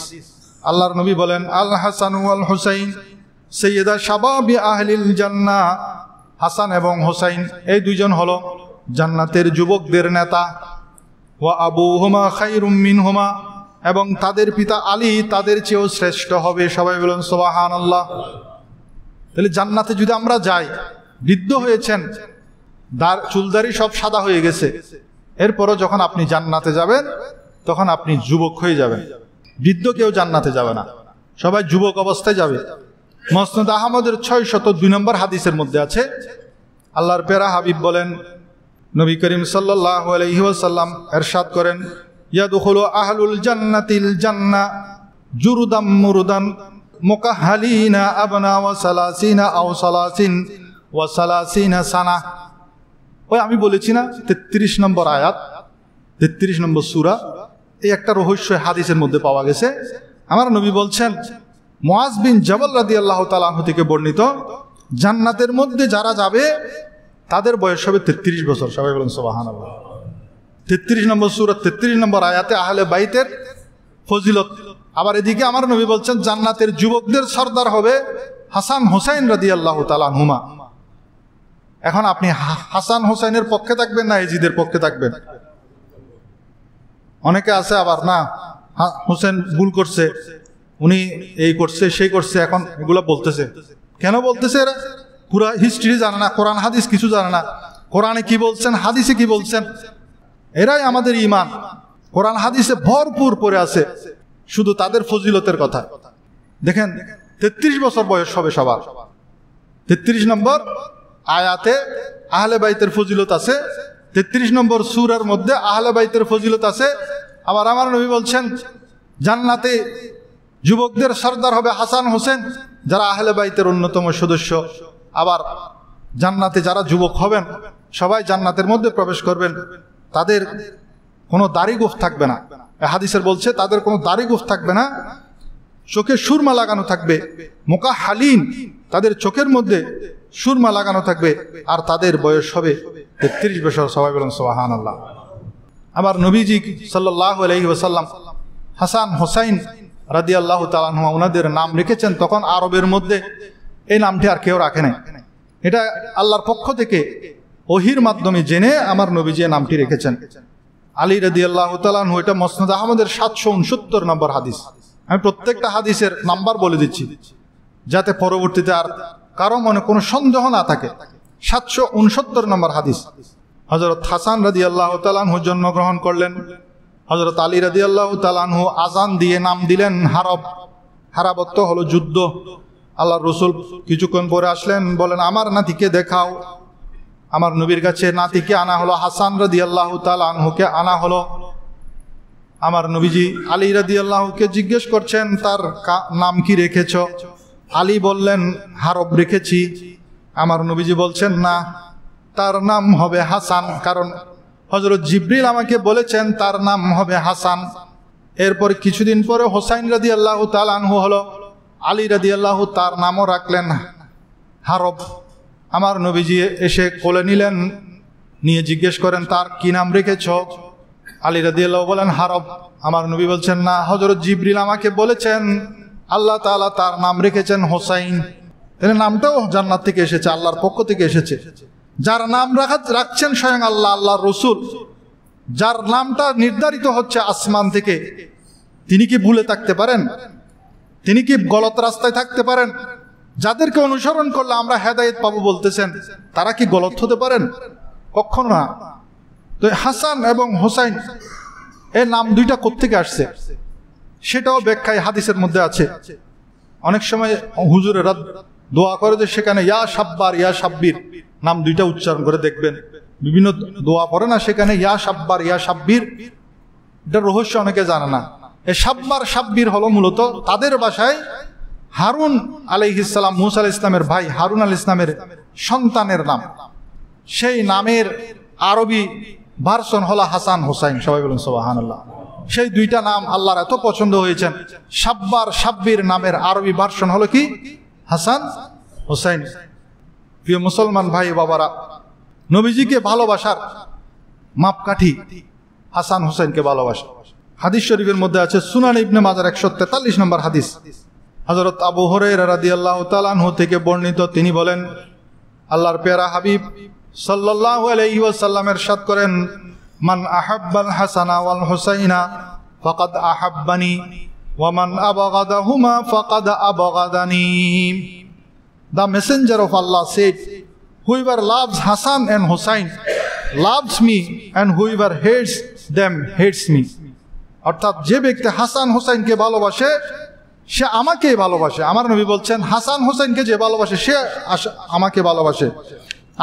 আল্লাহর নবী বলেন, আল হাসান ওয়াল হুসাইন সাইয়্যিদা শাবাবি আহলিল জান্নাহ। হাসান এবং হুসাইন এই দুইজন হলো জান্নাতের যুবকদের নেতা। ওয়া আবুহুমা খায়রুম মিনহুমা, এবং তাদের পিতা আলী তাদের চেয়েও শ্রেষ্ঠ হবে। সবাই বলেন সুবহানাল্লাহ। তাহলে জান্নাতে যদি আমরা যাই, বৃদ্ধ হয়েছেন, চুলদারি সব সাদা হয়ে গেছে, এরপরও যখন আপনি জান্নাতে যাবেন তখন আপনি যুবক হয়ে যাবেন। বৃদ্ধ কেউ জান্নাতে যাবে না, সবাই যুবক অবস্থায় যাবে। মুসনাদ আহমদের 602 নম্বর হাদিসের মধ্যে আছে, আল্লাহর প্যারা হাবিব বলেন, নবী করিম সাল্লাল্লাহু আলাইহি ওয়াসাল্লাম ইরশাদ করেন, ইয়াদখুলু আহলুল জান্নাতিল জান্নাহ জুরদাম মুরদান মুকাহহালিনা আবনা ওয়া সালাসিনা আও সালাসিন ওয়া সালাসিনা সানা। ওই আমি বলেছি না 33 নম্বর আয়াত, 33 নম্বর সূরা, এই একটা রহস্য হাদিসের মধ্যে পাওয়া গেছে। আমার নবী বলছেন, মুআজ বিন জাবাল রাদিয়াল্লাহু তাআলা আনহু থেকে বর্ণিত, জান্নাতের মধ্যে যারা যাবে তাদের বয়স হবে 33 বছর। সবাই বলেন সুবহানাল্লাহ। 33 নম্বর সূরা 33 নম্বর আয়াতে আহলে বাইতের ফজিলত। আবার এদিকে আমার নবী বলছেন, জান্নাতের যুবকদের সর্দার হবে হাসান হোসাইন রাদিয়াল্লাহু তাআলা আনহুমা। এখন আপনি হাসান হোসাইনের পক্ষে থাকবেন না ইয়াজিদের পক্ষে থাকবেন? অনেকে আছে আবার না, হোসেন ভুল করছে, উনি এই করছে সেই করছে, এখন এগুলো বলতেছে। কেন বলতেছে? এরা পুরা হিস্ট্রি জানে না, কোরআন হাদিস কিছু জানে না। কোরআনে কি বলছেন, হাদিসে কি বলছেন, এরাই আমাদের ঈমান। কোরআন হাদিসে ভরপুর পড়ে আছে শুধু তাদের ফজিলতের কথা। দেখেন 33 বছর বয়স হবে সবার। 33 নম্বর আয়াতে আহলে বাইতের ফজিলত আছে, 33 নম্বর সূরার মধ্যে আহলে বাইতের ফজিলত আছে। আবার আমার নবী বলছেন, জান্নাতে যুবকদের সর্দার হবে হাসান হোসেন, যারা আহলে বাইতের অন্যতম সদস্য। আবার জান্নাতে যারা যুবক হবেন সবাই জান্নাতের মধ্যে প্রবেশ করবেন, তাদের কোনো দাড়ি গোঁফ থাকবে না। হাদিসের বলছে তাদের কোনো দাড়ি গোঁফ থাকবে না, চোখে সুরমা লাগানো থাকবে, মুকাহহালিন, তাদের চোখের মধ্যে সুরমা লাগানো থাকবে, আর তাদের বয়স হবে 33 বছর। সবাই বলেন সুবহানাল্লাহ। আবার নবীজি সাল্লাল্লাহু আলাইহি ওয়াসাল্লাম হাসান হোসাইন রাদিয়াল্লাহু তাআলা আনহুমা ওনাদের নাম রেখেছেন, তখন আরবের মধ্যে এই নামটি আর কেউ রাখে নাই। এটা আল্লাহর পক্ষ থেকে ওহির মাধ্যমে জেনে আমার নবীজি নামটি রেখেছেন। আলী রাদিয়াল্লাহু তাআলা আনহু, এটা মুসনাদ আহমদের 769 নম্বর হাদিস। আমি প্রত্যেকটা হাদিসের নাম্বার বলে দিচ্ছি যাতে পরবর্তীতে আর কারো মনে কোনো সন্দেহ না থাকে। 769 নম্বর হাদিস। হযরত হাসান রাদিয়াল্লাহু তাআলা আনহু জন্মগ্রহণ করলেন। হযরত আলী রাদিয়াল্লাহু তাআলা আনহু আযান দিয়ে নাম দিলেন হারব। হারাব অর্থ হলো যুদ্ধ। আল্লাহর রাসূল কিছুক্ষণ পরে আসলেন, বলেন আমার নাতিকে দেখাও। আমার নবীর কাছে নাতিকে আনা হলো, হাসান রাদিয়াল্লাহু তাআলা আনহুকে আনা হলো। আমার নবীজি আলী রাদিয়াল্লাহুকে জিজ্ঞেস করছেন, তার নাম কি রেখেছ? আলী বললেন, হারব রেখেছি। আমার নবীজি বলছেন, না, তার নাম হবে হাসান, কারণ হযরত জিবরিল আমাকে বলেছেন তার নাম হবে হাসান। এরপর কিছুদিন পরে হোসাইন রাদিয়াল্লাহু তাআলা আনহু হলো, আলী রাদিয়াল্লাহু তার নামও রাখলেন হারব। আমার নবীজি এসে কোলে নিলেন, নিয়ে জিজ্ঞেস করেন তার কি নাম রেখেছ? আলী রাদিয়াল্লাহু বলেন হারব। আমার নবী বলছেন, না, হযরত জিবরিল আমাকে বলেছেন আল্লাহ তাআলা তার নাম রেখেছেন হোসাইন। তাহলে নামটাও জান্নাত থেকে এসেছে, আল্লাহর পক্ষ থেকে এসেছে। যার নাম রাখছেন স্বয়ং আল্লাহ, আল্লাহর রাসূল, যার নামটা নির্ধারিত হচ্ছে আসমান থেকে, তিনি কি ভুলে থাকতে পারেন? তিনি কি গলত রাস্তায় থাকতে পারেন? যাদেরকে অনুসরণ করলে আমরা হেদায়েত পাবো বলতেছেন, তারা কি গলত হতে পারেন? কখনো না। তো হাসান এবং হোসাইন এর নাম দুইটা কোত্থেকে আসছে সেটাও ব্যাখ্যায় হাদিসের মধ্যে আছে। অনেক সময় হুজুরেরা দোয়া করে যে সেখানে ইয়া সাব্বার ইয়া সাব্বির নাম দুইটা উচ্চারণ করে দেখবেন, বিভিন্ন দোয়া পড়ে না, সেখানে ইয়া সাব্বার ইয়া সাব্বির, এটার রহস্য অনেকে জানে না। এই সাব্বার সাব্বির হলো মূলত তাদের ভাষায় হারুন আলাইহিস সালাম, মুসা আলাইহিস সালামের ভাই হারুন আলাইহিস সালামের সন্তানের নাম। সেই নামের আরবি ভার্সন হলো হাসান হোসাইন। সবাই বলুন সুবহানাল্লাহ। সেই দুইটা নাম আল্লাহর এত পছন্দ হয়েছেন। সাব্বার সাব্বির নামের আরবি ভার্সন হলো কি? হাসান হোসাইন। প্রিয় মুসলমান ভাই বাবারা, নবীজিকে ভালোবাসার মাপকাঠি হাসান হোসেনকে ভালোবাসা। হাদিস শরীফের মধ্যে আছে, সুনান ইবনে মাজার 143 নম্বর হাদিস। হযরত আবু হুরায়রা রাদিয়াল্লাহু তাআলা আনহু থেকে বর্ণিত, তিনি বলেন, আল্লাহর প্যারা হাবিব সাল্লাল্লাহু আলাইহি ওয়াসাল্লাম ইরশাদ করেন, মান আহাব্বাল হাসানা ওয়াল হুসাইনা ফাকাদ আহাব্বানি ওয়া মান আবগাদাহুমা ফাকাদ আবগাদানি। The messenger of Allah said, whoever loves Hassan and Hussein loves me, and whoever hates them hates me. অর্থাৎ যে ব্যক্তি হাসান হোসাইনকে ভালোবাসে সে আমাকে ভালোবাসে। আমার নবী বলছেন হাসান হোসেনকে যে ভালোবাসে সে আমাকে ভালোবাসে,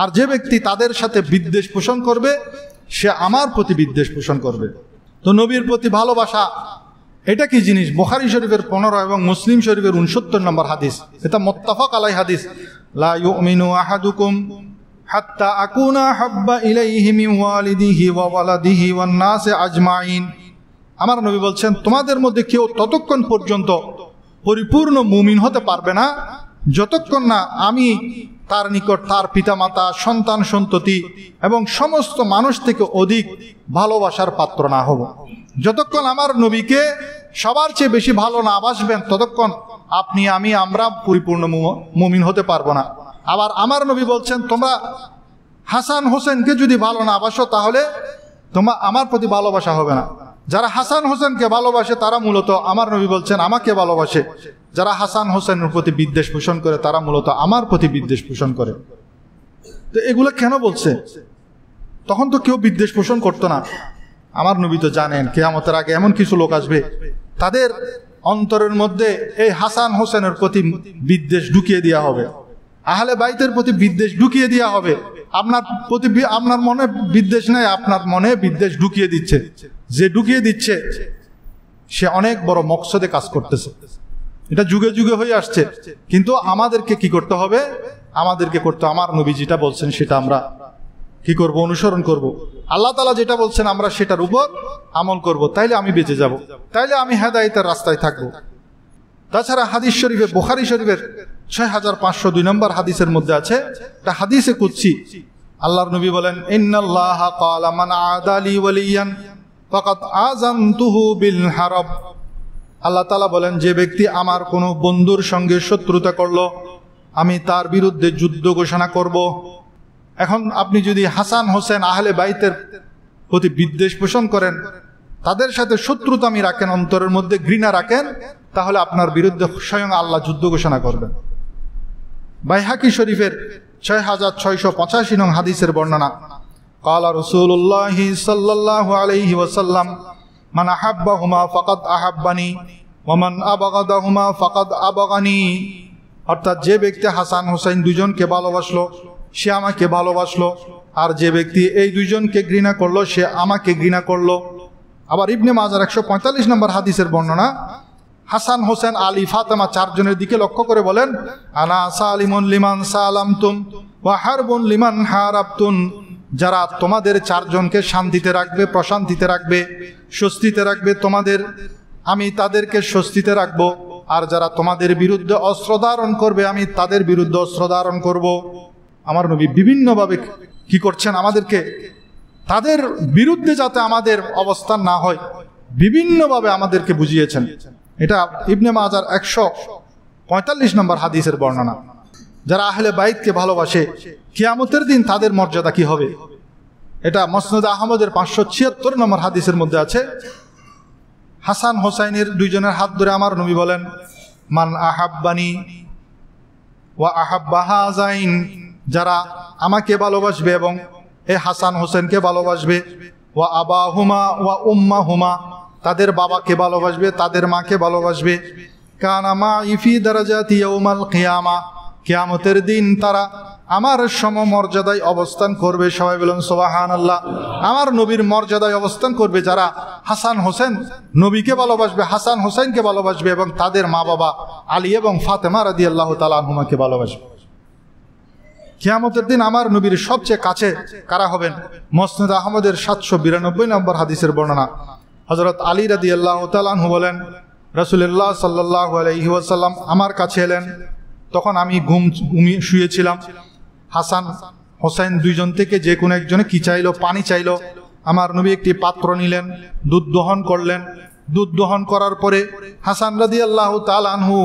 আর যে ব্যক্তি তাদের সাথে বিদ্বেষ পোষণ করবে সে আমার প্রতি বিদ্বেষ পোষণ করবে। তো নবীর প্রতি ভালোবাসা এটা কি জিনিস? বুখারী শরীফের 15 এবং মুসলিম শরীফের 69 নম্বর হাদিস, এটা মুত্তাফাক আলাই হাদিস। লা ইউমিনু আহাদুকুম হাত্তা আকুনা হাব্বা ইলাইহি মিন ওয়ালিদিহি ওয়া ওয়ালাদিহি ওয়ান নাসি আজমাইন। আমার নবী বলছেন তোমাদের মধ্যে কেউ ততক্ষণ পর্যন্ত পরিপূর্ণ মুমিন হতে পারবে না যতক্ষণ না আমি তার নিকট তার পিতামাতা, সন্তান সন্ততি এবং সমস্ত মানুষ থেকে অধিক ভালোবাসার পাত্র না হব। যতক্ষণ আমার নবীকে সবার চেয়ে বেশি ভালো না বাসবেন ততক্ষণ আপনি আমরা পরিপূর্ণ মুমিন হতে পারবো না। আবার আমার নবী বলছেন তোমরা হাসান হোসেনকে যদি ভালো না বাসো তাহলে তোমার আমার প্রতি ভালোবাসা হবে না। যারা হাসান হোসেনকে ভালোবাসে তারা মূলত আমার নবী বলছেন আমাকে ভালোবাসে, যারা হাসান হোসেনের প্রতি বিদ্বেষ পোষণ করে তারা মূলত আমার প্রতি বিদ্বেষ পোষণ করে। তো এগুলো কেন বলছে? তখন তো কেউ বিদ্বেষ পোষণ করতো না। আমার নবী তো জানেন কিয়ামতের আগে এমন কিছু লোক আসবে তাদের অন্তরের মধ্যে এই হাসান হোসেনের প্রতি বিদ্বেষ ঢুকিয়ে দেওয়া হবে, আহলে বাইতের প্রতি বিদ্বেষ ঢুকিয়ে দেওয়া হবে। আপনার মনে বিদ্বেষ নেই, আপনার মনে বিদ্বেষ ঢুকিয়ে দিচ্ছে। যে ঢুকিয়ে দিচ্ছে সে অনেক বড় মকসদে কাজ করতেছে। এটা যুগে যুগে হয়ে আসছে, কিন্তু আমাদেরকে কি করতে হবে? আমাদেরকে করতে আমার নবী যেটা বলছেন সেটা আমরা কি করব? অনুসরণ করব। আল্লাহ তাআলা যেটা বলছেন আমরা সেটার উপর আমল করব, তাইলে আমি বেঁচে যাব, তাইলে আমি হেদায়েতের রাস্তায় থাকব। তাছাড়া হাদিস শরীফে বুখারী শরীফের 6502 নম্বর হাদিসের মধ্যে আছে, এটা হাদিসে কুদসি। আল্লাহর নবী বলেন ইন্নাল্লাহা ক্বালা মান আদালি ওয়ালিয়ান ফাকাদ আযানতুহু বিল হারব। আল্লাহ তাআলা বলেন যে ব্যক্তি আমার কোনো বন্ধুর সঙ্গে শত্রুতা করলো আমি তার বিরুদ্ধে যুদ্ধ ঘোষণা করব। এখন আপনি যদি হাসান হোসেন আহলে বাইতের প্রতি বিদ্বেষ পোষণ করেন, তাদের সাথে শত্রুতা আমি রাখেন, অন্তরের মধ্যে ঘৃণা রাখেন, তাহলে আপনার বিরুদ্ধে স্বয়ং আল্লাহ যুদ্ধ ঘোষণা করবেন। বাইহাকি শরীফের 6685 নং হাদিসের বর্ণনা, ক্বালা রাসূলুল্লাহ সাল্লাল্লাহু আলাইহি ওয়াসাল্লাম মান আহাব্বাহুমা ফাকাদ আহাব্বানি ওয়া মান আবগাদাহুমা ফাকাদ আবগানি। অর্থাৎ যে ব্যক্তি হাসান হোসেন দুজনকে ভালোবাসলো সে আমাকে ভালোবাসলো, আর যে ব্যক্তি এই দুইজনকে ঘৃণা করলো সে আমাকে ঘৃণা করলো। আবার ইবনে মাজার 145 নম্বর হাদিসের বর্ণনা, হাসান হোসেন আলী ফাতেমা চারজনের দিকে লক্ষ্য করে বলেন আনা সালিমুন লিমান সালামতুম ওয়া হারবুন লিমান হারাবতুন। যারা তোমাদের চারজনকে শান্তিতে রাখবে, প্রশান্তিতে রাখবে, স্বস্তিতে রাখবে তোমাদের, আমি তাদেরকে স্বস্তিতে রাখবো। আর যারা তোমাদের বিরুদ্ধে অস্ত্র ধারণ করবে আমি তাদের বিরুদ্ধে অস্ত্র ধারণ করব। আমার নবী বিভিন্নভাবে কি করছেন? আমাদেরকে তাদের বিরুদ্ধে যাতে আমাদের অবস্থান না হয় বিভিন্নভাবে আমাদেরকে বুঝিয়েছেন। এটা ইবনে মাজার 145 নম্বর হাদিসের বর্ণনা। যারা আহলে বাইতকে ভালোবাসে কিয়ামতের দিন তাদের মর্যাদা কি হবে? এটা মুসনাদ আহমদের 576 নম্বর হাদিসের মধ্যে আছে। হাসান হোসাইনের দুইজনের হাত ধরে আমার নবী বলেন মান আহাব্বানি ওয়া আহাব্বা হাযাইন। যারা আমাকে ভালোবাসবে এবং এ হাসান হোসেনকে ভালোবাসবে, ওয়া আবাহুমা ওয়া উম্মাহুমা, তাদের বাবাকে ভালোবাসবে, তাদের মাকে ভালোবাসবে, কানা মাই ফি দারাজাতি ইয়াউমাল কিয়ামা, কিয়ামতের দিন তারা আমার সমমর্যাদায় অবস্থান করবে। সবাই বলুন সুবহানাল্লাহ। আমার নবীর মর্যাদায় অবস্থান করবে যারা হাসান হোসেন নবীকে ভালোবাসবে, হাসান হোসেনকে ভালোবাসবে এবং তাদের মা বাবা আলী এবং ফাতেমা রাদিয়াল্লাহু তাআলা আনহুমাকে ভালোবাসবে। কিয়ামতের দিন আমার নবীর সবচেয়ে কাছে কারা হবেন? মুসনাদ আহমদের 792 নম্বর হাদিসের বর্ণনা, হযরত আলী রাদিয়াল্লাহু তাআলা আনহু বলেন রাসূলুল্লাহ সাল্লাল্লাহু আলাইহি ওয়াসাল্লাম আমার কাছে এলেন, তখন আমি ঘুমিয়ে শুয়েছিলাম। হাসান হোসেন দুইজন থেকে যে কোনো একজনে কি চাইলো? পানি চাইলো। আমার নবী একটি পাত্র নিলেন, দুধ দহন করলেন। দুধ দহন করার পরে হাসান রাদিয়াল্লাহু তাআলা আনহু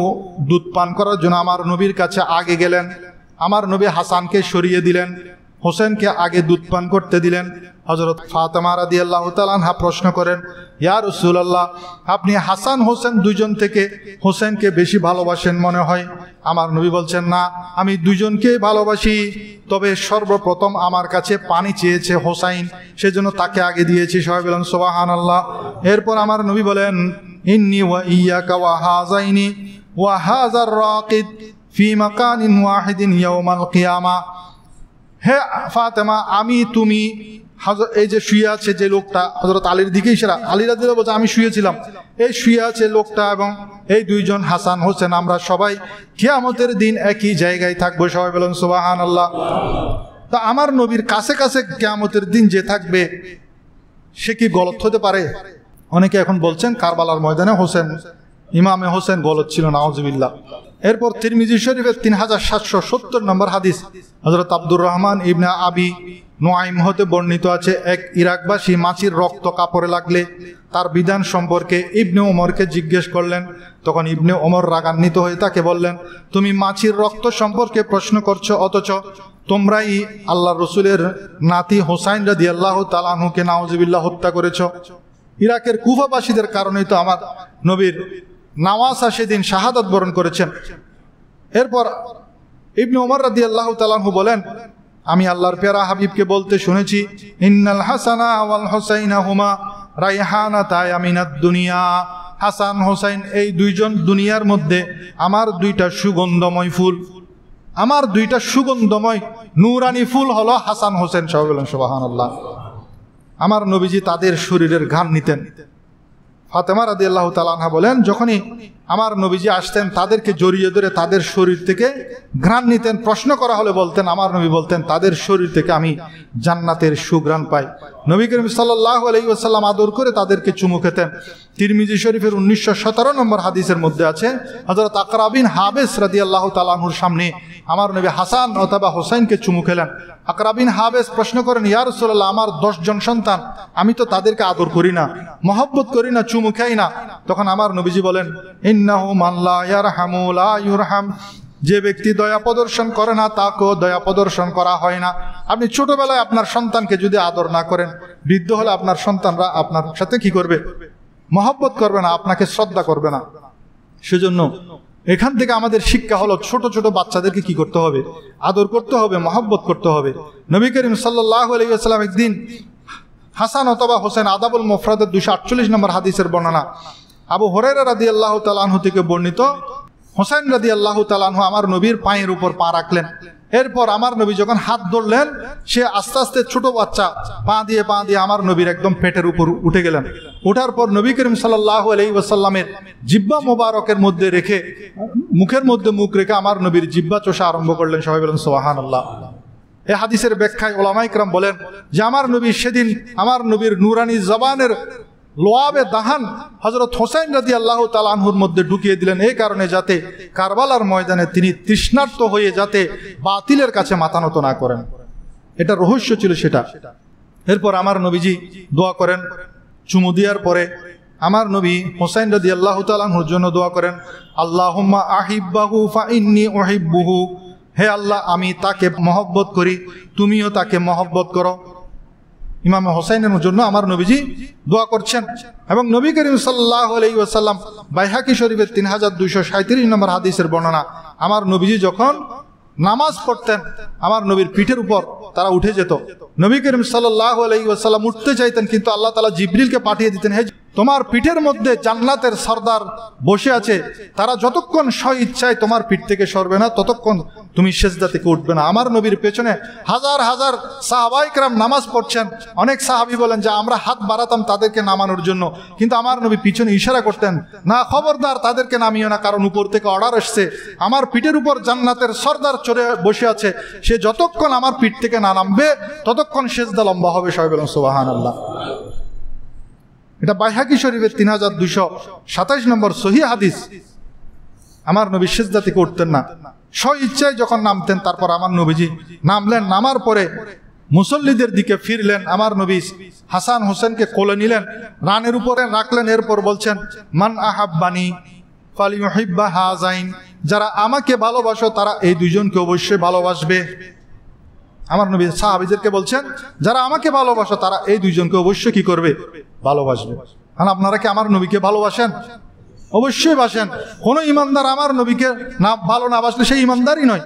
দুধ পান করার জন্য আমার নবীর কাছে আগে গেলেন। আমার নবী হাসানকে সরিয়ে দিলেন, হোসেনকে আগে দুধ পান করতে দিলেন। হযরত ফাতেমা রাদিয়াল্লাহু তাআলা আনহা প্রশ্ন করেন, ইয়া রাসূলুল্লাহ, আপনি হাসান হোসেন দুইজন থেকে হোসেনকে বেশি ভালোবাসেন মনে হয়। আমার নবী বলছেন, না, আমি দুইজনকে ভালোবাসি, তবে সর্বপ্রথম আমার কাছে পানি চেয়েছে হোসাইন, সেজন্য তাকে আগে দিয়েছি। সবাই বলেন সুবহানাল্লাহ। এরপর আমার নবী বলেন, ইন্নী ওয়া ইয়াকা ওয়া হাযাইনি ওয়া হাযার রাকিদ ফি মাকানিন ওয়াহিদিন ইয়াউমাল কিয়ামা। হে ফাতেমা, আমি তুমি এই যে শুয়ে আছে যে লোকটা, হযরত আলীর দিকে ইশারা, আলী রাদিয়াল্লাহু বলছে আমি শুয়েছিলাম, এই শুয়ে আছে লোকটা এবং এই দুইজন হাসান হোসেন, আমরা সবাই কিয়ামতের দিন একই জায়গায় থাকবো। সবাই বলেন সুবহানাল্লাহ। তা আমার নবীর কাছে কাছে কিয়ামতের দিন যে থাকবে সে কি গলত হতে পারে? অনেকে এখন বলছেন কারবালার ময়দানে হোসেন, ইমামে হোসেন গলত ছিল, নাউজুবিল্লাহ। এরপর তিরমিজি শরীফের 3770 নম্বর হাদিস হযরত আব্দুর রহমান ইবনে আবি নুআইম হতে বর্ণিত আছে, এক ইরাকবাসী মাছির রক্ত কাপড়ে লাগলে তার বিধান সম্পর্কে ইবনে ওমরকে জিজ্ঞেস করলেন। তখন ইবনে ওমর রাগান্বিত হয়ে তাকে বললেন, তুমি মাছির রক্ত সম্পর্কে প্রশ্ন করছো, অথচ তোমরাই আল্লাহ রসুলের নাতি হোসাইন রাদিয়াল্লাহু তাআলা আনহুকে নাউজুবিল্লাহ হত্যা করেছ। ইরাকের কুফাবাসীদের কারণেই তো আমার নবীর নাওয়াসা সেদিন শাহাদাত বরণ করেছেন। এরপর ইবনে ওমর রাদিয়াল্লাহু তাআলা আনহু বলেন, আমি আল্লাহর পেয়ারা হাবিবকে বলতে শুনেছি, ইন্নাল হাসানা ওয়াল হুসাইনা হুমা রাইহানাতা মিনাদ দুনিয়া। হাসান হোসাইন এই দুইজন দুনিয়ার মধ্যে আমার দুইটা সুগন্ধময় ফুল, আমার দুইটা সুগন্ধময় নূরানি ফুল হলো হাসান হোসেন। সবাই বলেন সুবহানাল্লাহ। আমার নবীজি তাদের শরীরের ঘ্রাণ নিতেন। ফাতেমা রাদিয়াল্লাহু তাআলা আনহা বলেন, যখনই আমার নবীজি আসতেন তাদেরকে জড়িয়ে ধরে তাদের শরীর থেকে ঘ্রাণ নিতেন। প্রশ্ন করা হলে বলতেন, আমার নবী বলতেন, তাদের শরীর থেকে আমি জান্নাতের সুঘ্রাণ পাই। নবী করিম সাল্লাল্লাহু আলাইহি ওয়াসাল্লাম আদর করে তাদেরকে চুমু খেতেন। তিরমিজি শরীফের 1917 নম্বর হাদিসের মধ্যে আছে, হযরত আকরা বিন হাবেস রাদিয়াল্লাহু তাআলা আনহুর সামনে আমার নবী হাসান অথবা হোসাইনকে চুমু খেলেন। আকরা বিন হাবেস প্রশ্ন করেন, ইয়া রাসূলুল্লাহ, আমার 10 জন সন্তান, আমি তো তাদেরকে আদর করি না, মহব্বত করি না, চুমু খাই না। তখন আমার নবীজি বলেন, ইন্নাহু মান লা ইয়ারহামু লা ইউরহাম। যে ব্যক্তি দয়া প্রদর্শন করে না তাকেও দয়া প্রদর্শন করা হয় না। আপনি ছোটবেলায় আপনার সন্তানকে যদি আদর না করেন, বৃদ্ধ হলে আপনার সন্তানরা আপনার সাথে কি করবে? মহব্বত করবে না, আপনাকে শ্রদ্ধা করবে না। সেজন্য এখান থেকে আমাদের শিক্ষা হলো, ছোট ছোট বাচ্চাদেরকে কি করতে হবে? আদর করতে হবে, মহব্বত করতে হবে। নবী করিম সাল্লাল্লাহু আলাইহি ওয়াসাল্লাম একদিন হাসান অথবা হোসেন, আদাবুল মুফরাদের 248 নম্বর হাদিসের বর্ণনা, আবু হুরায়রা রাদিয়াল্লাহু তাআলা আনহু থেকে বর্ণিত, হোসেন রাদিয়াল্লাহু তাআলা আনহু আমার নবীর পায়ের উপর পা রাখলেন। এরপর আমার নবী যখন হাত ধরলেন, সে আস্তে আস্তে ছোট বাচ্চা পা দিয়ে আমার নবীর একদম পেটের উপর উঠে গেলেন। ওঠার পর নবী করিম সাল্লাল্লাহু আলাইহি ওয়াসাল্লামের জিহ্বা মোবারকের মধ্যে রেখে, মুখের মধ্যে মুখ রেখে আমার নবীর জিহ্বা চোষা আরম্ভ করলেন। সবাই বলেন সুবহানাল্লাহ। এই হাদিসের ব্যাখ্যায় উলামায়ে কেরাম বলেন যে আমার নবী সেদিন আমার নবীর নুরানি জবানের লোয়াবে দাহান হযরত হোসেন রাদিয়াল্লাহু তাআলা আনহুর মধ্যে ঢুকিয়ে দিলেন, এই কারণে যাতে কারবালার ময়দানে তিনি তৃষ্ণার্ত হয়ে যাতে বাতিলের কাছে মাথা নত না করেন। এটা রহস্য ছিল সেটা। এরপর আমার নবীজি দোয়া করেন। চুমু দেওয়ার পরে আমার নবী হোসেন রাদিয়াল্লাহু তাআলা আনহুর জন্য দোয়া করেন, আল্লাহুম্মা আহিব্বাহু ফা ইন্নী উহিব্বুহু। হে আল্লাহ, আমি তাকে মহব্বত করি, তুমিও তাকে মহব্বত করো। ইমাম হোসাইনের জন্য আমার নবীজি দোয়া করছেন। এবং নবী করিম সাল্লাল্লাহু আলাইহি ওয়াসাল্লাম বাইহাকি শরীফের 3237 নম্বর হাদিসের বর্ণনা, আমার নবীজি যখন নামাজ পড়তেন আমার নবীর পিঠের উপর তারা উঠে যেত। নবী করিম সাল্লাল্লাহু আলাইহি ওয়াসাল্লাম উঠতে চাইতেন, কিন্তু আল্লাহ তাআলা জিবরিলকে পাঠিয়ে দিতেন, হে তোমার পিঠের মধ্যে জান্নাতের সরদার বসে আছে, তারা যতক্ষণ স্ব ইচ্ছায় তোমার পিঠ থেকে সরবে না ততক্ষণ তুমি সেজদা থেকে উঠবে না। আমার নবীর পেছনে হাজার হাজার সাহাবায়ে কেরাম নামাজ পড়ছেন। অনেক সাহাবী বলেন যে আমরা হাত বাড়াতাম তাদেরকে নামানোর জন্য, কিন্তু আমার নবী পিছনে ইশারা করতেন, না খবরদার তাদেরকে নামিও না, কারণ উপর থেকে অর্ডার এসছে, আমার পিঠের উপর জান্নাতের সরদার চড়ে বসে আছে, সে যতক্ষণ আমার পিঠ থেকে না নামবে ততক্ষণ সেজদা লম্বা হবে। সবাই বলেন সুবহানাল্লাহ। এটা বাইহাকি শরীফের 3227 নম্বর সহিহ হাদিস। আমার নবী সিজদা থেকে উঠতেন না, স্ব ইচ্ছায় যখন নামতেন। তারপর আমার নবীজি নামলেন, নামার পরে মুসল্লিদের দিকে ফিরলেন। আমার নবী হাসান হোসেনকে কোলে নিলেন, রানের উপরে রাখলেন। এরপর বলছেন, মান আহাব্বানি ফালিউহিব্বা হাযাইন। যারা আমাকে ভালোবাসো তারা এই দুইজনকে অবশ্যই ভালোবাসবে। আমার নবী সাহাবীদেরকে বলছেন, যারা আমাকে ভালোবাসো তারা এই দুইজনকে অবশ্যই কি করবে? ভালোবাসবে। আর আপনারা কি আমার নবীকে ভালোবাসেন? অবশ্যই বাসেন। কোনো ইমানদার আমার নবীকে না ভালো না বাসলে সেই ইমানদারই নয়।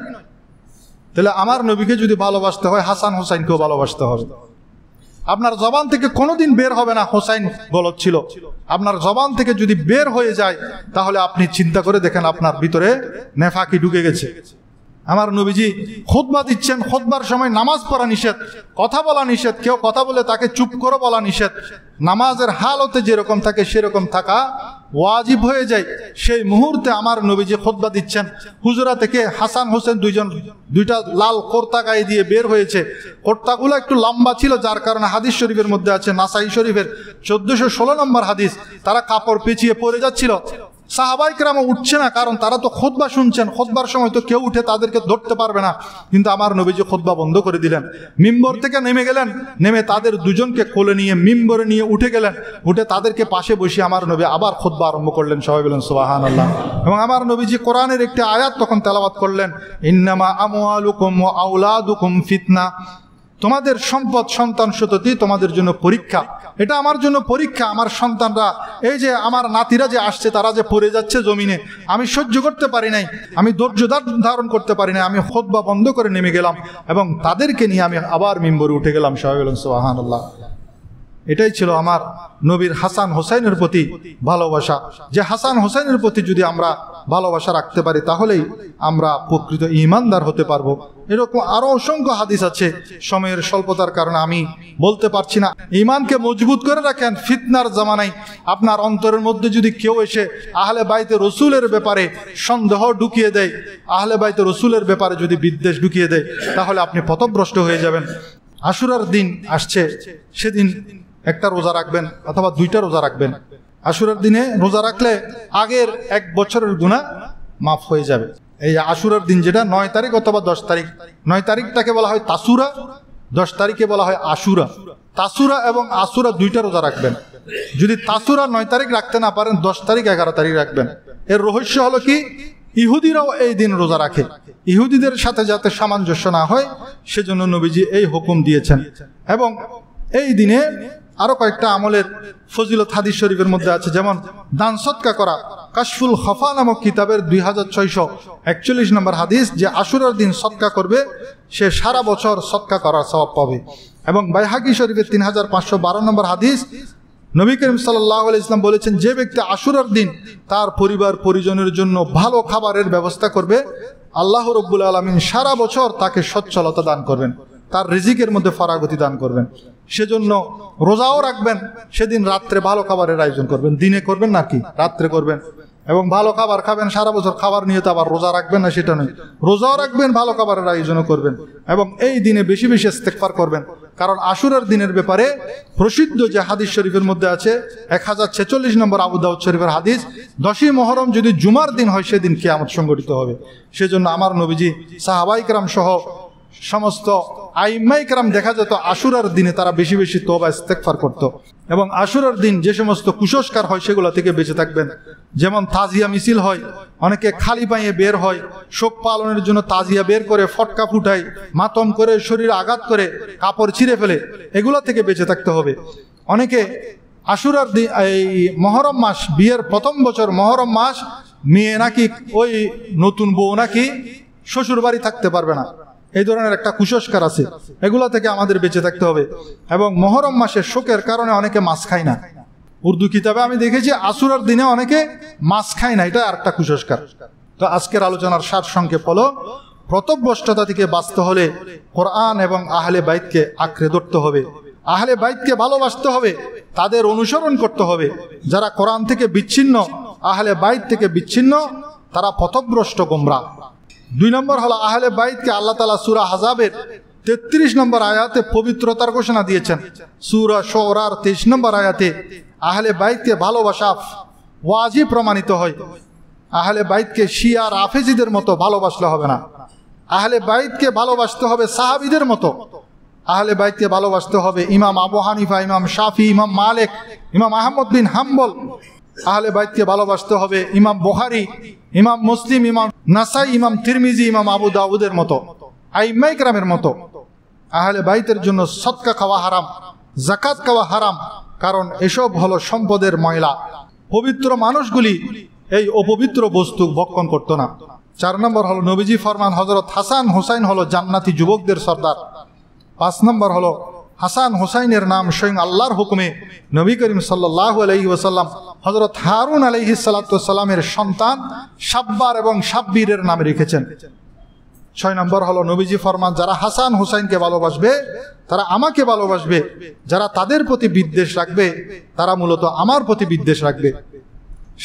তাহলে আমার নবীকে যদি ভালোবাসতে হয় হাসান হোসাইনকেও ভালোবাসতে হবে। আপনার জবান থেকে কোনোদিন বের হবে না হোসাইন গলত ছিল, আপনার জবান থেকে যদি বের হয়ে যায় তাহলে আপনি চিন্তা করে দেখেন আপনার ভিতরে নেফাকি ঢুকে গেছে। আমার নবীজি খুতবা দিচ্ছেন, খুতবার সময় নামাজ পড়া নিষেধ, কথা বলা নিষেধ, কেউ কথা বলে তাকে চুপ করে বলা নিষেধ। নামাজের হালতে যেরকম থাকে সেরকম থাকা ওয়াজিব হয়ে যায়। সেই মুহূর্তে আমার নবীজি খুতবা দিচ্ছেন, হুজরা থেকে হাসান হোসেন দুইটা লাল কোর্তা গায়ে দিয়ে বের হয়েছে। কোর্তাগুলো একটু লম্বা ছিল, যার কারণে হাদিস শরীফের মধ্যে আছে, নাসাই শরীফের 1416 নম্বর হাদিস, তারা কাপড় পেঁচিয়ে পড়ে যাচ্ছিল। সাহাবায়ে কেরাম উঠছে না, কারণ তারা তো খুতবা শুনছেন, খুতবার সময় তো কেউ উঠে তাদেরকে ধরতে পারবে না। কিন্তু আমার নবীজি খুতবা বন্ধ করে দিলেন, মিম্বর থেকে নেমে গেলেন, নেমে তাদের দুজনকে কোলে নিয়ে মিম্বরে নিয়ে উঠে গেলেন, উঠে তাদেরকে পাশে বসিয়ে আমার নবী আবার খুতবা আরম্ভ করলেন। সবাই বলেন সুবহানাল্লাহ। এবং আমার নবীজি কোরআনের একটি আয়াত তখন তেলাওয়াত করলেন, ইন্নামা আমওয়ালুকুম ওয়া আওলাদুকুম ফিতনা, তোমাদের সম্পদ সন্তান সন্ততি তোমাদের জন্য পরীক্ষা। এটা আমার জন্য পরীক্ষা। আমার সন্তানরা, এই যে আমার নাতিরা যে আসছে, তারা যে পড়ে যাচ্ছে জমিনে, আমি সহ্য করতে পারি নাই, আমি ধৈর্য ধারণ করতে পারি নাই, আমি খুতবা বন্ধ করে নেমে গেলাম এবং তাদেরকে নিয়ে আমি আবার মিম্বরে উঠে গেলাম। সবাই বলেন সুবহানাল্লাহ। এটাই ছিল আমার নবীর হাসান হোসাইনের প্রতি ভালোবাসা। যে হাসান হোসাইনের প্রতি যদি আমরা ভালোবাসা রাখতে পারি তাহলেই আমরা প্রকৃত ঈমানদার হতে পারবো। এরকম আরো অসংখ্য হাদিস আছে, সময়ের স্বল্পতার কারণে আমি বলতে পারছি না। ঈমানকে মজবুত করে রাখেন। ফিতনার জামানায় আপনার অন্তরের মধ্যে যদি কেউ এসে আহলে বাইতে রসুলের ব্যাপারে সন্দেহ ঢুকিয়ে দেয়, আহলে বাইতে রসুলের ব্যাপারে যদি বিদ্বেষ ঢুকিয়ে দেয়, তাহলে আপনি পথভ্রষ্ট হয়ে যাবেন। আশুরার দিন আসছে, সেদিন একটা রোজা রাখবেন অথবা দুইটা রোজা রাখবেন। আশুরার দিনে রোজা রাখলে আগের 1 বছরের গুনাহ মাফ হয়ে যাবে। এই আশুরার দিন যেটা 9 তারিখ অথবা 10 তারিখ, 9 তারিখটাকে বলা হয় তাসুরা, 10 তারিখে বলা হয় আশুরা। তাসুরা এবং আশুরা দুইটা রোজা রাখবেন। যদি তাসুরা 9 তারিখ রাখতে না পারেন, 10 তারিখ 11 তারিখ রাখবেন। এর রহস্য হলো কি, ইহুদিরাও এই দিন রোজা রাখে। ইহুদিদের সাথে যাতে সামঞ্জস্য না হয় সেজন্য নবীজি এই হুকুম দিয়েছেন। এবং এই দিনে আরো কয়েকটা আমলের ফজিলত হাদিস শরীফের মধ্যে আছে, যেমন দান সদকা করা। কাশফুল খফা নামক কিতাবের 2641 নম্বর হাদিস, যে আশুরার দিন সদকা করবে সে সারা বছর সদকা করার সওয়াব পাবে। এবং বাইহাকি শরীফের 3512 নম্বর হাদিস, নবী করিম সাল্লাল্লাহু আলাইহি ওয়াসাল্লাম বলেছেন, যে ব্যক্তি আশুরার দিন তার পরিবার পরিজনের জন্য ভালো খাবারের ব্যবস্থা করবে, আল্লাহ রাব্বুল আলামিন সারা বছর তাকে সচ্ছলতা দান করবেন, তার রিজিকের মধ্যে ফারাগতি দান করবেন। সেজন্য রোজাও রাখবেন, সেদিন রাত্রে ভালো খাবারের আয়োজন করবেন। দিনে করবেন নাকি, রাত্রে করবেন এবং ভালো খাবার খাবেন। সারা বছর খাবার নিয়ে তো আবার রোজা রাখবেন না সেটা নয়, রোজাও রাখবেন, ভালো খাবারের আয়োজনও করবেন এবং এই দিনে বেশি বেশি ইস্তেগফার করবেন। কারণ আশুরার দিনের ব্যাপারে প্রসিদ্ধ যে হাদিস শরীফের মধ্যে আছে, 1046 নম্বর আবু দাউদ শরীফের হাদিস, 10ই মুহররম যদি জুমার দিন হয় সেদিন কিয়ামত সংঘটিত হবে। সেজন্য আমার নবীজি সাহাবায়ে কেরাম সহ সমস্ত আইম্মায়ে কেরাম দেখা যেত আশুরার দিনে তারা বেশি বেশি তওবা ইস্তেগফার করত। এবং আশুরার দিন যে সমস্ত কুসংস্কার হয় সেগুলো থেকে বেঁচে থাকবেন। যেমন তাজিয়া মিছিল হয়, অনেকে খালি পায়ে বের হয়, শোক পালনের জন্য তাজিয়া বের করে ফটকা ফুটায়, মাতম করে, শরীরে আঘাত করে, কাপড় ছিঁড়ে ফেলে, এগুলো থেকে বেঁচে থাকতে হবে। অনেকে আশুরার দিন, এই মহরম মাস, বিয়ের প্রথম বছর মহরম মাস, মেয়ে নাকি ওই নতুন বউ নাকি শ্বশুর বাড়ি থাকতে পারবে না, এই ধরনের একটা কুসংস্কার আছে, এগুলো থেকে আমাদের বেঁচে থাকতে হবে। এবং মহরম মাসে শোকের কারণে অনেকে মাছ খায় না। উর্দু কিতাবে আমি দেখেছি আশুরার দিনে অনেকে মাছ খায় না, এটা আরেকটা কুসংস্কার। তো আজকের আলোচনার সার সংক্ষেপ হলো, প্রতভ্রষ্টতা থেকে বাঁচতে হলে কোরআন এবং আহলে বাইতকে আঁকড়ে ধরতে হবে, আহলে বাইতকে ভালোবাসতে হবে, তাদের অনুসরণ করতে হবে। যারা কোরআন থেকে বিচ্ছিন্ন, আহলে বাইত থেকে বিচ্ছিন্ন, তারা পথভ্রষ্ট গোমরাহ। 2 নম্বর হলো, আহলে বাইতকে আল্লাহ তাআলা সূরা আহজাবের 33 নম্বর আয়াতে পবিত্রতার ঘোষণা দিয়েছেন। সূরা শুরার 23 নম্বর আয়াতে আহলে বাইতকে ভালোবাসা ওয়াজিব প্রমাণিত হয়। আহলে বাইতকে শিয়া রাফেজিদের মতো ভালোবাসলে হবে না, আহলে বাইতকে ভালোবাসতে হবে সাহাবীদের মতো। আহলে বাইতকে ভালোবাসতে হবে ইমাম আবু হানিফা, ইমাম শাফি, ইমাম মালিক, ইমাম আহমদ বিন হাম্বল। আহলে বাইতকে ভালোবাসতে হবে ইমাম বুখারী, ইমাম মুসলিম, ইমাম নাসাই, ইমাম তিরমিজি, ইমাম আবু দাউদের মতো, আইম্মায়ে কেরামের মতো। আহলে বাইতের জন্য সদকা খাওয়া হারাম, যাকাত খাওয়া হারাম, কারণ এসব হলো সম্পদের ময়লা। পবিত্র মানুষগুলি এই অপবিত্র বস্তু ভক্ষণ করত না। 4 নম্বর হলো, নবীজি ফরমান, হযরত হাসান হোসাইন হলো জান্নাতি যুবকদের সর্দার। 5 নম্বর হলো, হাসান হোসাইনের নাম স্বয়ং আল্লাহর হুকুমে নবী করিম সাল্লাল্লাহু আলাইহি ওয়াসাল্লাম হযরত হারুন আলাইহিস সালাতু ওয়াসসালামের সন্তান সাব্বার এবং সাব্বিরের নামে রেখেছেন। 6 নম্বর হলো নবীজি ফরমান, যারা হাসান হোসাইনকে ভালোবাসবে তারা আমাকে ভালোবাসবে, যারা তাদের প্রতি বিদ্বেষ রাখবে তারা মূলত আমার প্রতি বিদ্বেষ রাখবে।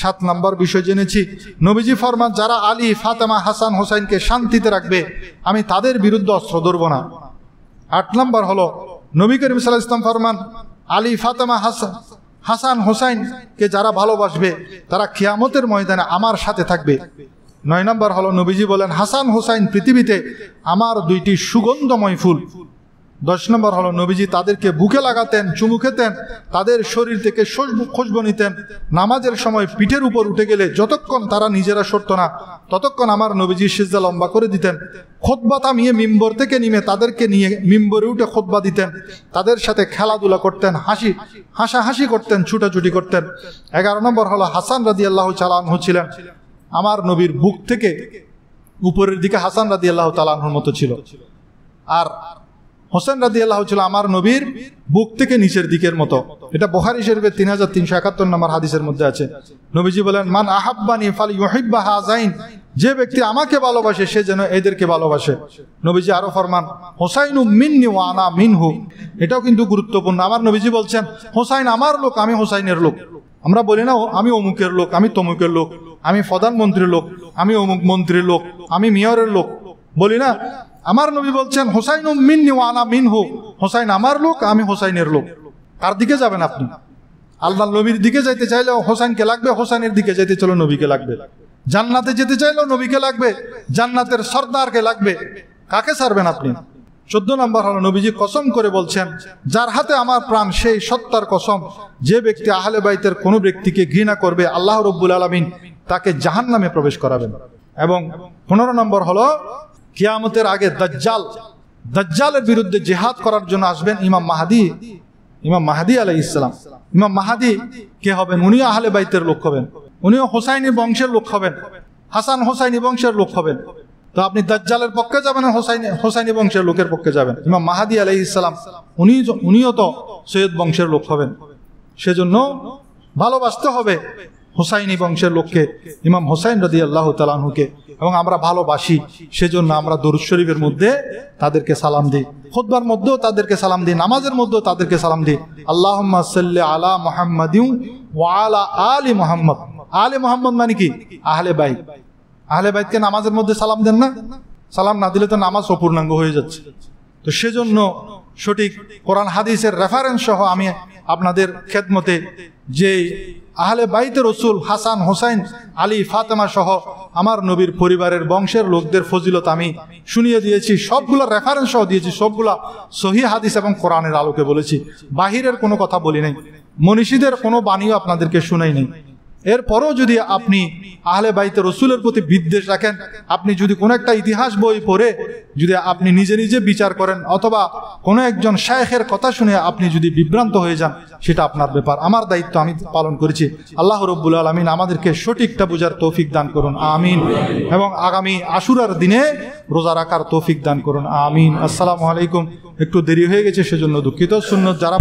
7 নম্বর বিষয় জেনেছি, নবীজি ফরমান, যারা আলী ফাতেমা হাসান হোসাইনকে শান্তিতে রাখবে আমি তাদের বিরুদ্ধে অস্ত্র ধরব না। 8 নম্বর হলো নবী করিম সাল্লাল্লাহু আলাইহি ওয়াসাল্লাম ফরমান, আলী ফাতেমা হাসান হোসাইনকে যারা ভালোবাসবে তারা কিয়ামতের ময়দানে আমার সাথে থাকবে। 9 নম্বর হলো নবীজি বলেন, হাসান হোসাইন পৃথিবীতে আমার 2টি সুগন্ধময় ফুল। 10 নম্বর হলো নবীজি তাদেরকে বুকে লাগাতেন, চুমু খেতেন, তাদের শরীর থেকে খুশবু নিতেন। নামাজের সময় পিঠের উপর উঠে গেলে যতক্ষণ তারা নিজেরা সরত না ততক্ষণ আমার নবীজি সিজদা লম্বা করে দিতেন। খুতবা থামিয়ে মিম্বর থেকে নেমে তাদেরকে নিয়ে মিম্বরে উঠে খুতবা দিতেন, তাদের সাথে খেলাধুলা করতেন, হাসাহাসি করতেন, ছুটাছুটি করতেন। 11 নম্বর হলো হাসান রাদিয়াল্লাহু তাআলা আনহু ছিলেন আমার নবীর বুক থেকে উপরের দিকে হাসান রাদিয়াল্লাহু তাআলা আনহুর মতো ছিল, আর হোসেন রাদিয়াল্লাহু ছিল আমার নবীর বুক থেকে নিচের দিকের মতো। এটা বুখারী শরীফের 3371 নম্বর হাদিসের মধ্যে আছে। নবীজি বলেন, মান আহাব্বানি ফালিয়ুহিব্বা হাযাইন, যে ব্যক্তি আমাকে ভালোবাসে সে যেন এদেরকে ভালোবাসে। নবীজি আরো ফরমান, হোসাইনু মিন্নি ওয়া আনা মিনহু। এটাও কিন্তু গুরুত্বপূর্ণ। আমার নবীজি বলছেন, হোসাইন আমার লোক, আমি হোসাইনের লোক। আমরা বলি না আমি অমুকের লোক, আমি তমুকের লোক, আমি প্রধানমন্ত্রীর লোক, আমি অমুক মন্ত্রীর লোক, আমি মেয়রের লোক, বলি না। আমার নবী বলছেন, হোসাইনু মিন্নি ওয়া আনা মিনহু, হোসাইন আমার লোক, আমি হোসাইনের লোক। কার দিকে যাবেন আপনি? আল্লাহর নবীর দিকে যাইতে চাইলেও হোসাইনকে লাগবে, হোসাইনের দিকে যেতে চলো নবীকে লাগবে। জান্নাতে যেতে চাইলেও নবীকে লাগবে, জান্নাতের সর্দারকে লাগবে। কাকে ছাড়বেন আপনি? 14 নম্বর হলো নবীজি কসম করে বলছেন, যার হাতে আমার প্রাণ সেই সত্তার কসম, যে ব্যক্তি আহলে বাইতের কোনো ব্যক্তিকে ঘৃণা করবে আল্লাহ রাব্বুল আলামিন তাকে জাহান্নামে প্রবেশ করাবেন। এবং 15 নম্বর হলো কিয়ামতের আগে দাজ্জালের বিরুদ্ধে জিহাদ করার জন্য আসবেন ইমাম মাহদী আলাইহিস সালাম। ইমাম মাহদী কে হবেন? উনিও আহলে বাইতের লোক হবেন, উনিও হোসাইনি বংশের লোক হবেন, হাসান হোসাইনি বংশের লোক হবেন। তো আপনি দাজ্জালের পক্ষে যাবেন না হোসাইনি বংশের লোকের পক্ষে যাবেন? ইমাম মাহদী আলাইহিস সালাম উনিও তো সৈয়দ বংশের লোক হবেন। সেজন্য ভালোবাসতে হবে হোসাইনি বংশের লোককে, ইমাম হোসাইন রাদিয়াল্লাহু তাআলা আনহুকে। এবং আমরা ভালোবাসি, সেজন্য আমরা দরুদ শরীফের মধ্যে তাদেরকে সালাম দিই, খুতবার মধ্যেও তাদেরকে সালাম দিই, নামাজের মধ্যেও তাদেরকে সালাম দিই। আল্লাহুম্মা সাল্লি আলা মুহাম্মাদিন ওয়া আলা আলি মুহাম্মদ। আলে মুহাম্মদ মানে কি? আহলে বাইত। আহলে বাইতকে নামাজের মধ্যে সালাম দেন না? সালাম না দিলে তো নামাজ অপূর্ণাঙ্গ হয়ে যাচ্ছে। তো সেজন্য সঠিক কোরআন হাদিসের রেফারেন্স সহ আমি আপনাদের খেদমতে যে আহলে বাইতের রাসূল হাসান হোসাইন আলী ফাতেমা সহ আমার নবীর পরিবারের বংশের লোকদের ফজিলত আমি শুনিয়ে দিয়েছি, সবগুলো রেফারেন্স সহ দিয়েছি, সবগুলা সহিহ হাদিস এবং কোরআনের আলোকে বলেছি। বাহিরের কোনো কথা বলি নাই, মনীষীদের কোনো বাণীও আপনাদেরকে শুনাই নেই। এরপরও যদি আপনি আহলে বাইতের রাসূলের প্রতি বিদ্বেষ রাখেন, আপনি যদি কোনো একটা ইতিহাস বই পড়ে যদি আপনি নিজে নিজে বিচার করেন, অথবা কোনো একজন শায়েখের কথা শুনে আপনি যদি বিভ্রান্ত হয়ে যান, সেটা আপনার ব্যাপার। আমার দায়িত্ব আমি পালন করেছি। আল্লাহ রাব্বুল আলামিন আমাদেরকে সঠিকটা বোঝার তৌফিক দান করুন, আমিন। এবং আগামী আশুরার দিনে রোজা রাখার তৌফিক দান করুন, আমিন। আসসালামু আলাইকুম। একটু দেরি হয়ে গেছে সেজন্য দুঃখিত। সুন্নত যারা